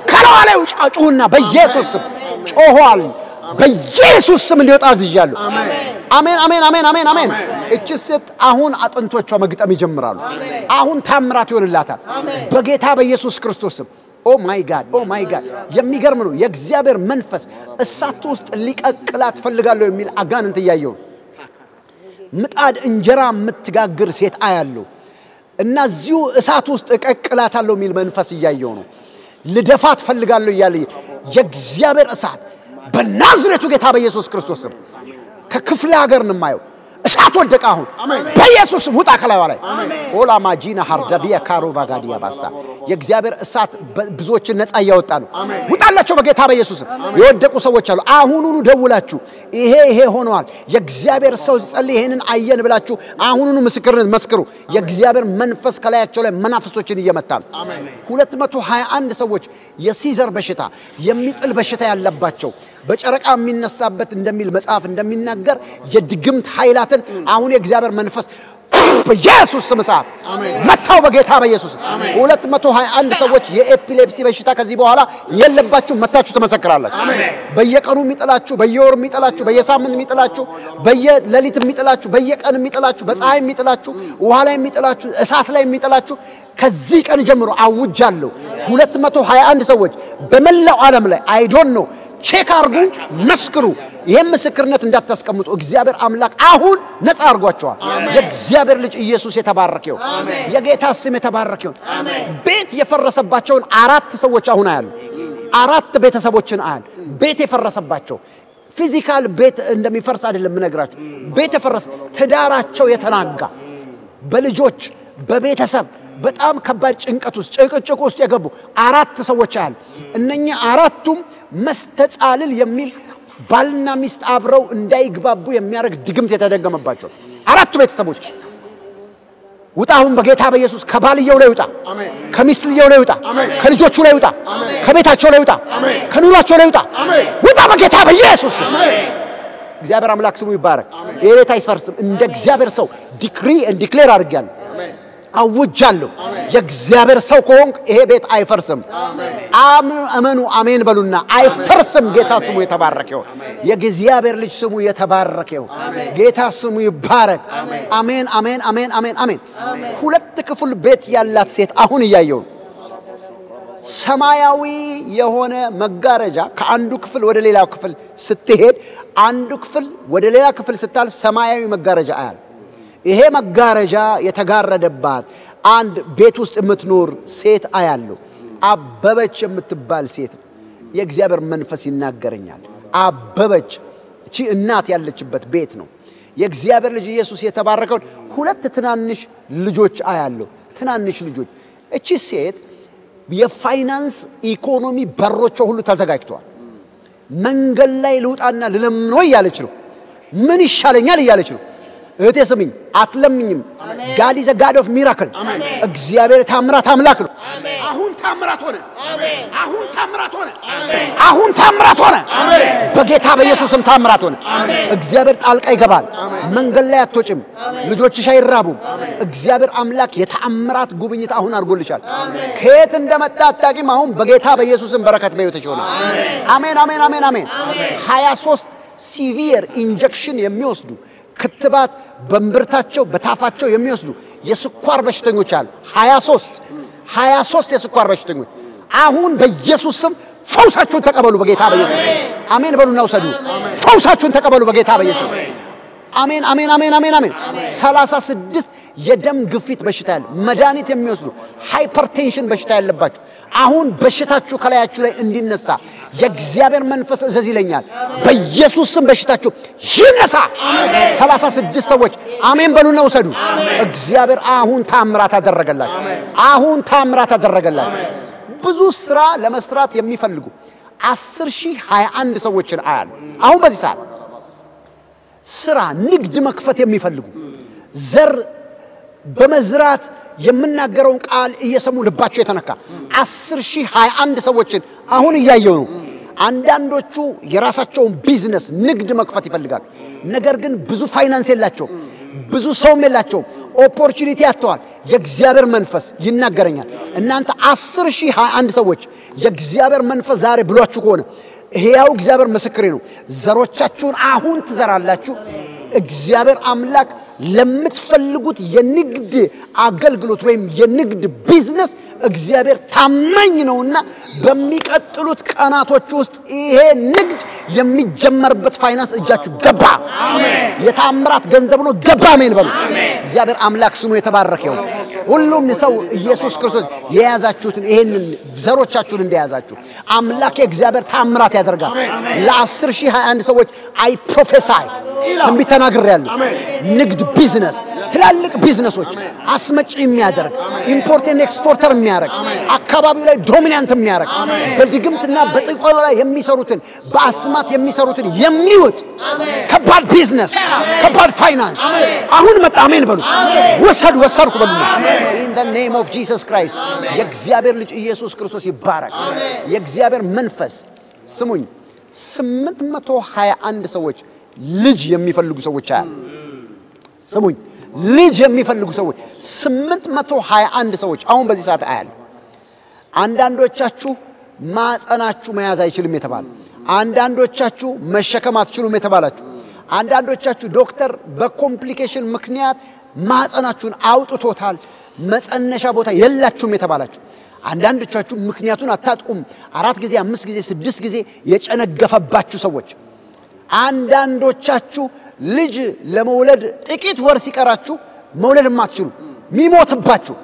ከላላ ጩሁና በኢየሱስ ስም ጮኋል በኢየሱስ ስም እንዲወጣ አዝዣለሁ አሜን እቺ ሴት አሁን አጥንቶቿ መግጠም ይጀምራሉ አሁን ታምራት ይሆንላታል በጌታ በኢየሱስ ክርስቶስ ስም ኦ ማይ ጋድ የሚገርም ነው የእግዚአብሔር መንፈስ እሳት ውስጥ ሊቀቅላት ፈልጋለሁ የሚል አጋንንት ያየው ምጣድ እንጀራ የምትጋግር ሴት አያለው እና እዚሁ እሳት ውስጥ እቀቅላታለሁ የሚል መንፈስ ያየው ነው ልደፋት ፈልጋለሁ ይያለ የእግዚአብሔር እሳት በናዝሬቱ ጌታ በኢየሱስ ክርስቶስ ስም ከክፍለ ሀገር ነው ማየው እሳት ወደቀ አሁን በኢየሱስ ውጣ ከላይዋ ላይ ኦላ ማጂና ሃርዳቢያ ካሮቫ ጋዲያ ባሳ የእግዚአብሔር እሳት ብዙዎችን ነፃ ያወጣ ነው ውጣላችሁ በጌታ በኢየሱስ የወደቁ ሰዎች አሉ አሁኑኑ ደውላችሁ ይሄ ሆኗል የእግዚአብሔር ሰው ሲጸልይ ይሄንን አየን ብላችሁ አሁኑኑ ምስክርነት መስክሩ የእግዚአብሔር መንፈስ ከላያቸው ላይ መናፍስቶችን እየመታ ነው 221 ሰዎች የሲዘር በሽታ የሚጥል በሽታ ያለባቸው በጨረቃ የሚነሳበት እንደሚል መጽሐፍ እንደሚናገር የድግምት ኃይላትን አሁን የእግዚአብሔር መንፈስ በኢየሱስ ስም ሰዓት መታው በጌታ በኢየሱስ 221 ሰዎች የኤፒሌፕሲ በሽታ ከዚህ በኋላ የለባችሁ መታችሁ ተመሰክራላችሁ በየቀኑ የሚጥላችሁ በየወር የሚጥላችሁ በየሳምንት የሚጥላችሁ በየሌሊት የሚጥላችሁ በየቀን የሚጥላችሁ በፀሐይ የሚጥላችሁ ውሃ ላይ የሚጥላችሁ እሳት ላይ የሚጥላችሁ ከዚህ ቀን ጀምሮ አውጃለሁ 221 ሰዎች በመላው ዓለም ላይ አይ ዶንት ኖ ቼክ አርጉ መስክሩ ይሄን ምስክርነት እንዳታስቀምጡ እግዚአብሔር አምላክ አሁን ነፃ አርጓቸዋል የእግዚአብሔር ልጅ ኢየሱስ የተባረከው የጌታ ስም የተባረከው ቤት የፈረሰባቸውን 4 ሰዎች አሁን አያሉ 4 ቤተሰቦችን አያል ቤት የፈረሰባቸው ፊዚካል ቤት እንደሚፈርስ አይደለም ምነግራችሁ ቤት የፈረሰ ትዳራቸው የተናጋ በልጆች በቤተሰብ በጣም ከባድ ጭንቀት ውስጥ ጭቅጭቅ ውስጥ የገቡ 4 ሰዎች አያል እነኛ 4ቱም መስተጻልል የሚል ባልና ሚስት አብረው እንዳይግባቡ የሚያደርግ ድግምት የተደገመባቸው 4 ቤተሰቦች ውጣውን በጌታ በኢየሱስ ከባልየው ላይ ውጣ አሜን ከሚስትየው ላይ ውጣ አሜን ከልጆቹ ላይ ውጣ አሜን ከቤታቸው ላይ ውጣ አሜን ከኑራቸው ላይ ውጣ አሜን ውጣ በጌታ በኢየሱስ አሜን እግዚአብሔር አምላክ ስሙ ይባረክ የቤት አይፈርስም እንደ እግዚአብሔር ሰው ዲክሪ ኤንድ ዲክሌር አድርጋለሁ አውጃለሁ የእግዚአብሔር ሰው ከሆንክ ይሄ ቤት አይፈርስም አመኑ አሜን በሉና አይፈርስም ጌታ ስሙ የተባረከ ይሁን የእግዚአብሔር ልጅ ስሙ የተባረከ ይሁን ጌታ ስሙ ይባረክ አሜን አሜን አሜን አሜን አሜን ሁለት ክፍል ቤት ያላት ሴት አሁን ያያየው ሰማያዊ የሆነ መጋረጃ ከአንዱ ክፍል ወደ ሌላው ክፍል ስትሄድ አንዱ ክፍል ወደ ሌላ ክፍል ስታልፍ ሰማያዊ መጋረጃ አያል ይሄ መጋረጃ የተጋረደባት አንድ ቤት ውስጥ የምትኖር ሴት አያለው አበበች የምትባል ሴት የእግዚአብሔር መንፈስ ይናገረኛል አበበች እቺ እናት ያለችበት ቤት ነው የእግዚአብሔር ልጅ ኢየሱስ የተባረከው ሁለት ትናንሽ ልጆች አያለው ትናንሽ ልጆች እቺ ሴት የፋይናንስ ኢኮኖሚ በሮቿ ሁሉ ተዘጋጅቷል መንገድ ላይ ልውጣና ልለምኖ ያለች ነው ምን ይሻለኛል ያለች ነው እህቴ ስሚኝ አትለምኝም God is a God of miracle እግዚአብሔር ታምራት አምላክ ነው አሁን ታምራት ሆነ አሁን ታምራት ሆነ አሁን ታምራት ሆነ በጌታ በኢየሱስም ታምራት ሆነ እግዚአብሔር ጣልቃ ይገባል መንገድ ላይ አትወጭም ልጆችሽ አይራቡም እግዚአብሔር አምላክ የታምራት ጉብኝት አሁን አርጎልሻል ከየት እንደመጣ አታቂም አሁን በጌታ በኢየሱስም በረከት በህይወትሽ ሆነ አሜን አሜን አሜን አሜን 23 ሲቪር ኢንጀክሽን የሚወስዱ ክትባት በእምብርታቸው በታፋቸው የሚወስዱ የስኳር በሽተኞች አሉ 23 የስኳር በሽተኞች አሁን በኢየሱስ ስም ፈውሳችሁን ተቀበሉ በጌታ በኢየሱስ አሜን በሉና ውሰዱ ፈውሳችሁን ተቀበሉ በጌታ በኢየሱስ አሜን አሜን አሜን አሜን አሜን 36 የደም ግፊት በሽታ ያለ መድኃኒት የሚወስዱ ሃይፐርቴንሽን በሽታ ያለባችሁ አሁን በሽታችሁ ከላያችሁ ላይ እንዲነሳ የእግዚአብሔር መንፈስ እዘዝ ይለኛል በኢየሱስ ስም በሽታችሁ ይነሳ 36 ሰዎች አሜን በሉና ውሰዱ እግዚአብሔር አሁን ታምራት አደረገላችሁ አሁን ታምራት አደረገላችሁ ብዙ ስራ ለመስራት የሚፈልጉ 10021 ሰዎችን አያሉ አሁን በዚህ ሰዓት ስራ ንግድ መክፈት የሚፈልጉ ዘር በመዝራት የምናገረውን ቃል እየሰሙ ልባቸው የተነካ 10021 ሰዎችን አሁን ያያየው ነው አንዳንዶቹ የራሳቸውን ቢዝነስ ንግድ መክፈት ይፈልጋሉ ነገር ግን ብዙ ፋይናንስ የላቸው ብዙ ሰውም የላቸው ኦፖርቹኒቲ አጥተዋል የእግዚአብሔር መንፈስ ይናገረኛል እናንተ 10021 ሰዎች የእግዚአብሔር መንፈስ ዛሬ ብሏችሁ ከሆነ ሕያው እግዚአብሔር ምስክሬ ነው ዘሮቻችሁን አሁን ትዘራላችሁ እግዚአብሔር አምላክ ለምትፈልጉት የንግድ አገልግሎት ወይም የንግድ ቢዝነስ እግዚአብሔር ታማኝ ነውና በሚቀጥሉት ቀናቶች ውስጥ ይሄ ንግድ የሚጀመርበት ፋይናንስ እጃችሁ ገባ አሜን የታምራት ገንዘብ ነው ገባ አሜን በሉ እግዚአብሔር አምላክ ስሙ የተባረከ ይሁን ሁሉም ሰው ኢየሱስ ክርስቶስ የያዛችሁትን ይሄንን ዘሮቻችሁን እንደያዛችሁ አምላክ እግዚአብሔር ታምራት ያደርጋል ለ10021 ሰዎች አይ ፕሮፌሳይ ትንቢት ተናግሬያለሁ ንግድ ቢዝነስ ትላልቅ ቢዝነሶች አስመጪ የሚያደርግ ኢምፖርት ኤንድ ኤክስፖርተር የሚያደርግ አካባቢው ላይ ዶሚናንት የሚያደርግ በድግምትና በጥቆላ ላይ የሚሰሩትን በአስማት የሚሰሩትን የሚወጥ ከባድ ቢዝነስ ከባድ ፋይናንስ አሁን መጣ አሜን በሉ ወሰድኩ በሉ in the name of Jesus Christ የእግዚአብሔር ልጅ ኢየሱስ ክርስቶስ ይባረክ የእግዚአብሔር መንፈስ ስሙኝ 821 ሰዎች ልጅ የሚፈልጉ ሰዎች አሉ ስሙኝ ልጅ የሚፈልጉ ሰዎች 821 ሰዎች አሁን በዚህ ሰዓት አያል አንዳንዶቻችሁ ማጸናችሁ መያዝ አይችልም የተባለ አንዳንዶቻችሁ መሸከም አትችሉም የተባላችሁ አንዳንዶቻችሁ ዶክተር በኮምፕሊኬሽን ምክንያት ማጸናችሁን አውጥቶታል መጸነሻ ቦታ የላችሁም የተባላችሁ አንዳንዶቻችሁ ምክንያቱን አታጥቁም 4 ጊዜ 5 ጊዜ 6 ጊዜ የጨነገፈባችሁ ሰዎች አንዳንዶቻችሁ ልጅ ለመውለድ ጥቂት ወር ሲቀራችሁ መውለድ ማትችሉ ሚሞትባችሁ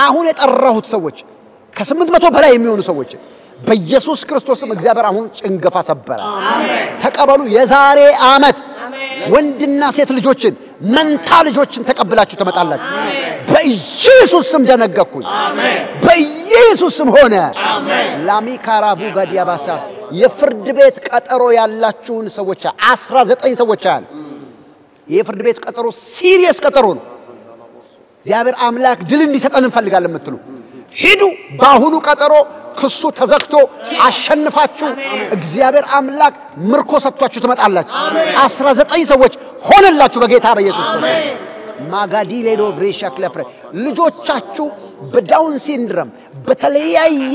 አሁን የጠራሁት ሰዎች ከ800 በላይ የሚሆኑ ሰዎች በኢየሱስ ክርስቶስም እግዚአብሔር አሁን ጭንገፋ ሰበረ አሜን ተቀበሉ የዛሬ አመት ወንድና ሴት ልጆችን መንታ ልጆችን ተቀበላችሁ ተመጣላችሁ በኢየሱስ ስም ደነገኩኝ አሜን በኢየሱስ ስም ሆነ አሜን ላሚካራቡ ጋዲያባሳ የፍርድ ቤት ቀጠሮ ያላችሁን ሰዎች 19 ሰዎች አለ የፍርድ ቤት ቀጠሮ ሲሪየስ ቀጠሮ ነው እግዚአብሔር አምላክ ድል እንዲሰጠን እንፈልጋለን የምትሉ ሂዱ ባሁኑ ቀጠሮ ክሱ ተዘክቶ አሸንፋችሁ እግዚአብሔር አምላክ ምርኮ ሰጥቷችሁ ተመጣላችሁ 19 ሰዎች ሆነላችሁ በጌታ በኢየሱስ ክርስቶስ ማጋዲሌዶ ቭሬሻክለፍረ ልጆቻችሁ በዳውን ሲንድሮም በተለያየ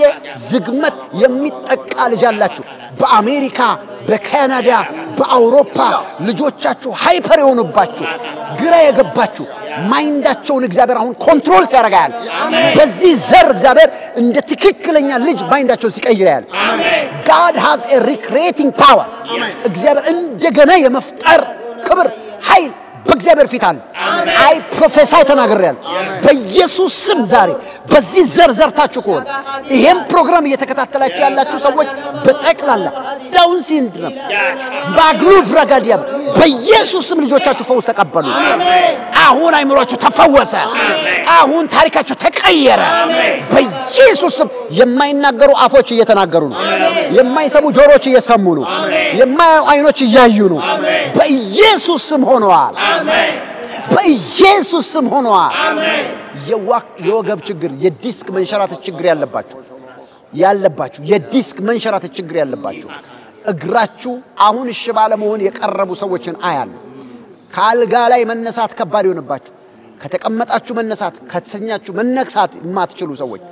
ዝግመት የሚጠቃ ልጅ አላችሁ በአሜሪካ በካናዳ በአውሮፓ ልጆቻችሁ ሃይፐር የሆኑባችሁ ግራ የገባችሁ ማይንዳቸውን እግዚአብሔር አሁን ኮንትሮል ሲያረጋል በዚህ ዘር እግዚአብሔር እንደ ትክክለኛ ልጅ ማይንዳቸውን ሲቀይራል God has a recreating power እግዚአብሔር እንደገና የመፍጠር ክብር ኃይል በእግዚአብሔር ፊት አለ አይ ፕሮፌሳይ ተናግሬያለሁ በኢየሱስ ስም ዛሬ በዚህ ዘርታችሁ ከሆነ ይሄን ፕሮግራም እየተከታተላችሁ ያላችሁ ሰዎች በጠቅላላ ዳውን ሲንድሮም ባግሉቭ ረጋዲያ በኢየሱስ ስም ልጆቻችሁ ፈውስ ተቀበሉ አሁን አይምሮአችሁ ተፈወሰ አሁን ታሪካችሁ ተቀየረ በኢየሱስ ስም የማይናገሩ አፎች እየተናገሩ ነው የማይሰሙ ጆሮች እየሰሙ ነው የማያዩ አይኖች እያዩ ነው በኢየሱስ ስም ሆነዋል በኢየሱስ ስም ሆነዋል የወገብ ችግር የዲስክ መንሸራተት ችግር ያለባችሁ የዲስክ መንሸራተት ችግር ያለባችሁ እግራችሁ አሁን ሽባለ መሆን የቀረቡ ሰዎችን አያለሁ ካልጋ ላይ መነሳት ከባድ ይሆንባችሁ ከተቀመጣችሁ መነሳት ከተኛችሁ መነሳት የማትችሉ ሰዎች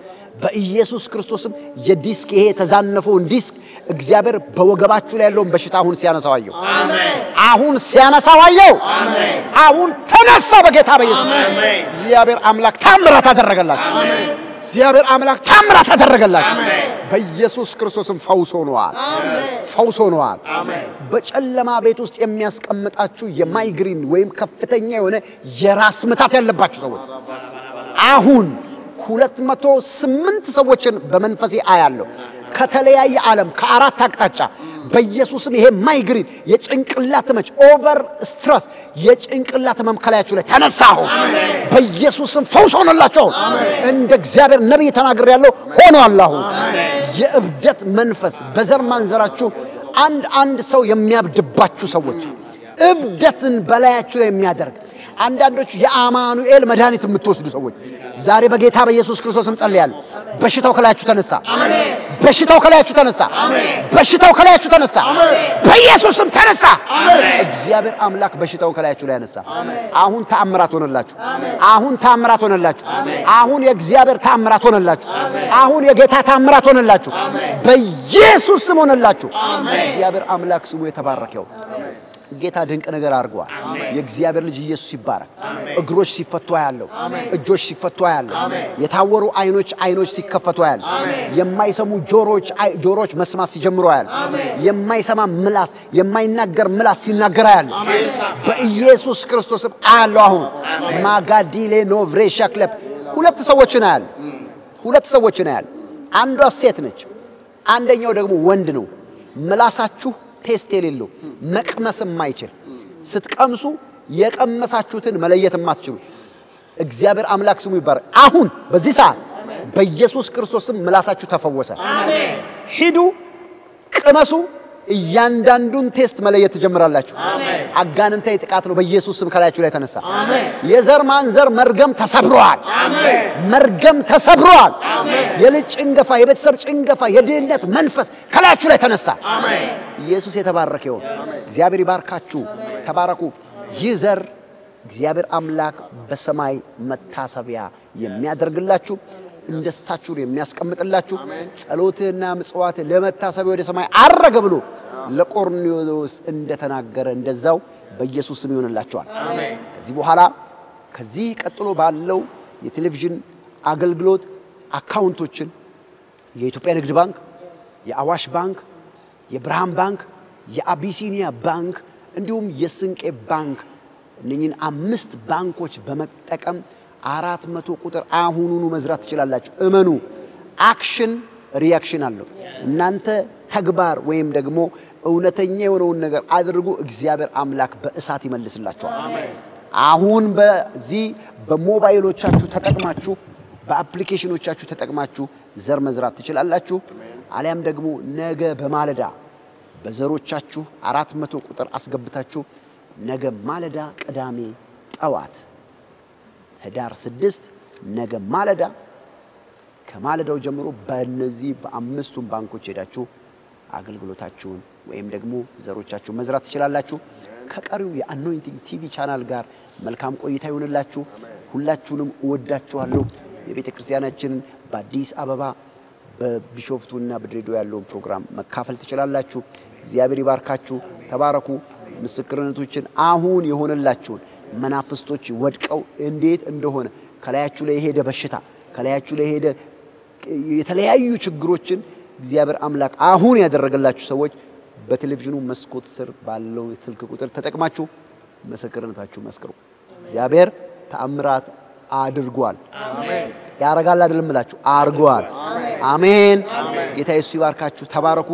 በኢየሱስ ክርስቶስም የዲስክ ይሄ ተዛነፈውን ዲስክ እግዚአብሔር በወገባችሁ ላይ ያለውን በሽታ አሁን ሲያነሳው አየሁ አሁን ሲያነሳው አየሁ አሁን ተነሳ በጌታ በኢየሱስ እግዚአብሔር አምላክ ታምራት አደረገላችሁ እግዚአብሔር አምላክ ታምራት አደረገላችሁ በኢየሱስ ክርስቶስም ፈውስ ሆነዋል በጨለማ ቤት ውስጥ የሚያስቀምጣችሁ የማይግሪን ወይም ከፍተኛ የሆነ የራስ ምታት ያለባችሁ ሰዎች አሁን 208 ሰዎችን በመንፈሴ አያለሁ ከተለያየ ዓለም ከአራት አቅጣጫ በኢየሱስም ይሄ ማይግሪን የጭንቅላት መች ኦቨር ስትረስ የጭንቅላት መምከላያችሁ ላይ ተነሳሁ በኢየሱስም ፈውስ ሆነላችሁ እንደ እግዚአብሔር ነብይ ተናግሬያለሁ ሆነዋል የእብደት መንፈስ በዘር ማንዘራችሁ አንድ ሰው የሚያብድባችሁ ሰዎች እብደትን በላያችሁ ላይ የሚያደርግ አንዳንዶች የአማኑኤል መድኃኒት የምትወስዱ ሰዎች ዛሬ በጌታ በኢየሱስ ክርስቶስም ጸልያለሁ በሽታው ከላያችሁ ተነሳ በሽታው ከላያችሁ ተነሳ በኢየሱስም ተነሳ እግዚአብሔር አምላክ በሽታው ከላያችሁ ላይ ያነሳ አሁን ተአምራት ሆነላችሁ አሁን የእግዚአብሔር ተአምራት ሆነላችሁ አሁን የጌታ ተአምራት ሆነላችሁ በኢየሱስ ስም ሆነላችሁ እግዚአብሔር አምላክ ስሙ የተባረከው ጌታ ድንቅ ነገር አርጓል የእግዚአብሔር ልጅ ኢየሱስ ይባረክ እግሮች ሲፈቱ ያለው እጆች ሲፈቱ ያለው የታወሩ አይኖች ሲከፈቱ ያለው የማይሰሙ ጆሮች መስማት ሲጀምሩ ያለው የማይሰማ ምላስ የማይናገር ምላስ ሲናገር ያለው በኢየሱስ ክርስቶስ አለው አሁን ማጋዲሌ ኖቭሬሻክለፕ ሁለት ሰዎችን ያለ አንዷ ሴት ነች አንደኛው ደግሞ ወንድ ነው ምላሳችሁ ቴስት የሌለው መቅመስ የማይችል ስትቀምሱ የቀመሳችሁትን መለየት የማትችሉ እግዚአብሔር አምላክ ስሙ ይባረክ አሁን በዚህ ሰዓት በኢየሱስ ክርስቶስም ምላሳችሁ ተፈወሰ አሜን ሂዱ ቅመሱ እያንዳንዱን ቴስት መለየት ተጀምራላችሁ አሜን አጋንንታዊ ጥቃት ነው በኢየሱስ ስም ከላያችሁ ላይ ተነሳ አሜን የዘር ማንዘር መርገም ተሰብሯል አሜን የልጅ ጭንገፋ የቤተሰብ ጭንገፋ የድህነት መንፈስ ከላያችሁ ላይ ተነሳ አሜን ኢየሱስ የተባረከ ይሁን እግዚአብሔር ይባርካችሁ ተባረኩ ይዘር እግዚአብሔር አምላክ በሰማይ መታሰቢያ የሚያደርግላችሁ እንደስታችሁ የሚያስቀምጥላችሁ ጸሎትና ምጽዋት ለመታሰቢያ ወደ ሰማይ አረገ ብሎ ለቆርኔሌዎስ እንደተናገረ እንደዛው በኢየሱስ ስም ይሆንላችኋል አሜን ከዚህ በኋላ ከዚህ ቀጥሎ ባለው የቴሌቪዥን አገልግሎት አካውንቶችን የኢትዮጵያ ንግድ ባንክ የአዋሽ ባንክ የብርሃን ባንክ የአቢሲኒያ ባንክ እንዲሁም የስንቄ ባንክ እነኚህን 5 ባንኮች በመጠቀም 400 ቁጥር አሁኑኑ መዝራት ትችላላችሁ እመኑ አክሽን ሪአክሽን አለው እናንተ ተግባር ወይም ደግሞ እውነተኛ የሆነውን ነገር አድርጉ እግዚአብሔር አምላክ በእሳት ይመልስላችኋል አሜን አሁን በዚህ በሞባይሎቻችሁ ተጠቅማችሁ በአፕሊኬሽኖቻችሁ ተጠቅማችሁ ዘር መዝራት ትችላላችሁ አሊያም ደግሞ ነገ በማለዳ በዘሮቻችሁ 400 ቁጥር አስገብታችሁ ነገ ማለዳ ቅዳሜ ጠዋት ህዳር 6 ነገ ማለዳ ከማለዳው ጀምሮ በእነዚህ በአምስቱም ባንኮች ሄዳችሁ አገልግሎታችሁን ወይም ደግሞ ዘሮቻችሁን መዝራት ትችላላችሁ ከቀሪው የአኖይንቲንግ ቲቪ ቻናል ጋር መልካም ቆይታ ይሁንላችሁ። ሁላችሁንም እወዳችኋለሁ። የቤተክርስቲያናችንን በአዲስ አበባ በቢሾፍቱና በድሬዳዋ ያለውን ፕሮግራም መካፈል ትችላላችሁ። እግዚአብሔር ይባርካችሁ። ተባረኩ። ምስክርነቶችን አሁን የሆነላችሁን መናፍስቶች ወድቀው እንዴት እንደሆነ ከላያችሁ ላይ ሄደ በሽታ ከላያችሁ ላይ ሄደ የተለያዩ ችግሮችን እግዚአብሔር አምላክ አሁን ያደረገላችሁ ሰዎች በቴሌቪዥኑ መስኮት ስር ባለው የስልክ ቁጥር ተጠቅማችሁ ምስክርነታችሁ መስክሩ። እግዚአብሔር ተአምራት አድርጓል። አሜን። ያረጋል አይደለም ብላችሁ አርጓል። አሜን። ጌታ ኢየሱስ ይባርካችሁ። ተባረኩ።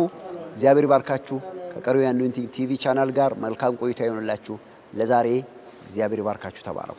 እግዚአብሔር ይባርካችሁ። ከቀሪው የአኖይንቲንግ ቲቪ ቻናል ጋር መልካም ቆይታ ይሁንላችሁ። ለዛሬ እግዚአብሔር ይባርካችሁ። ተባረኩ።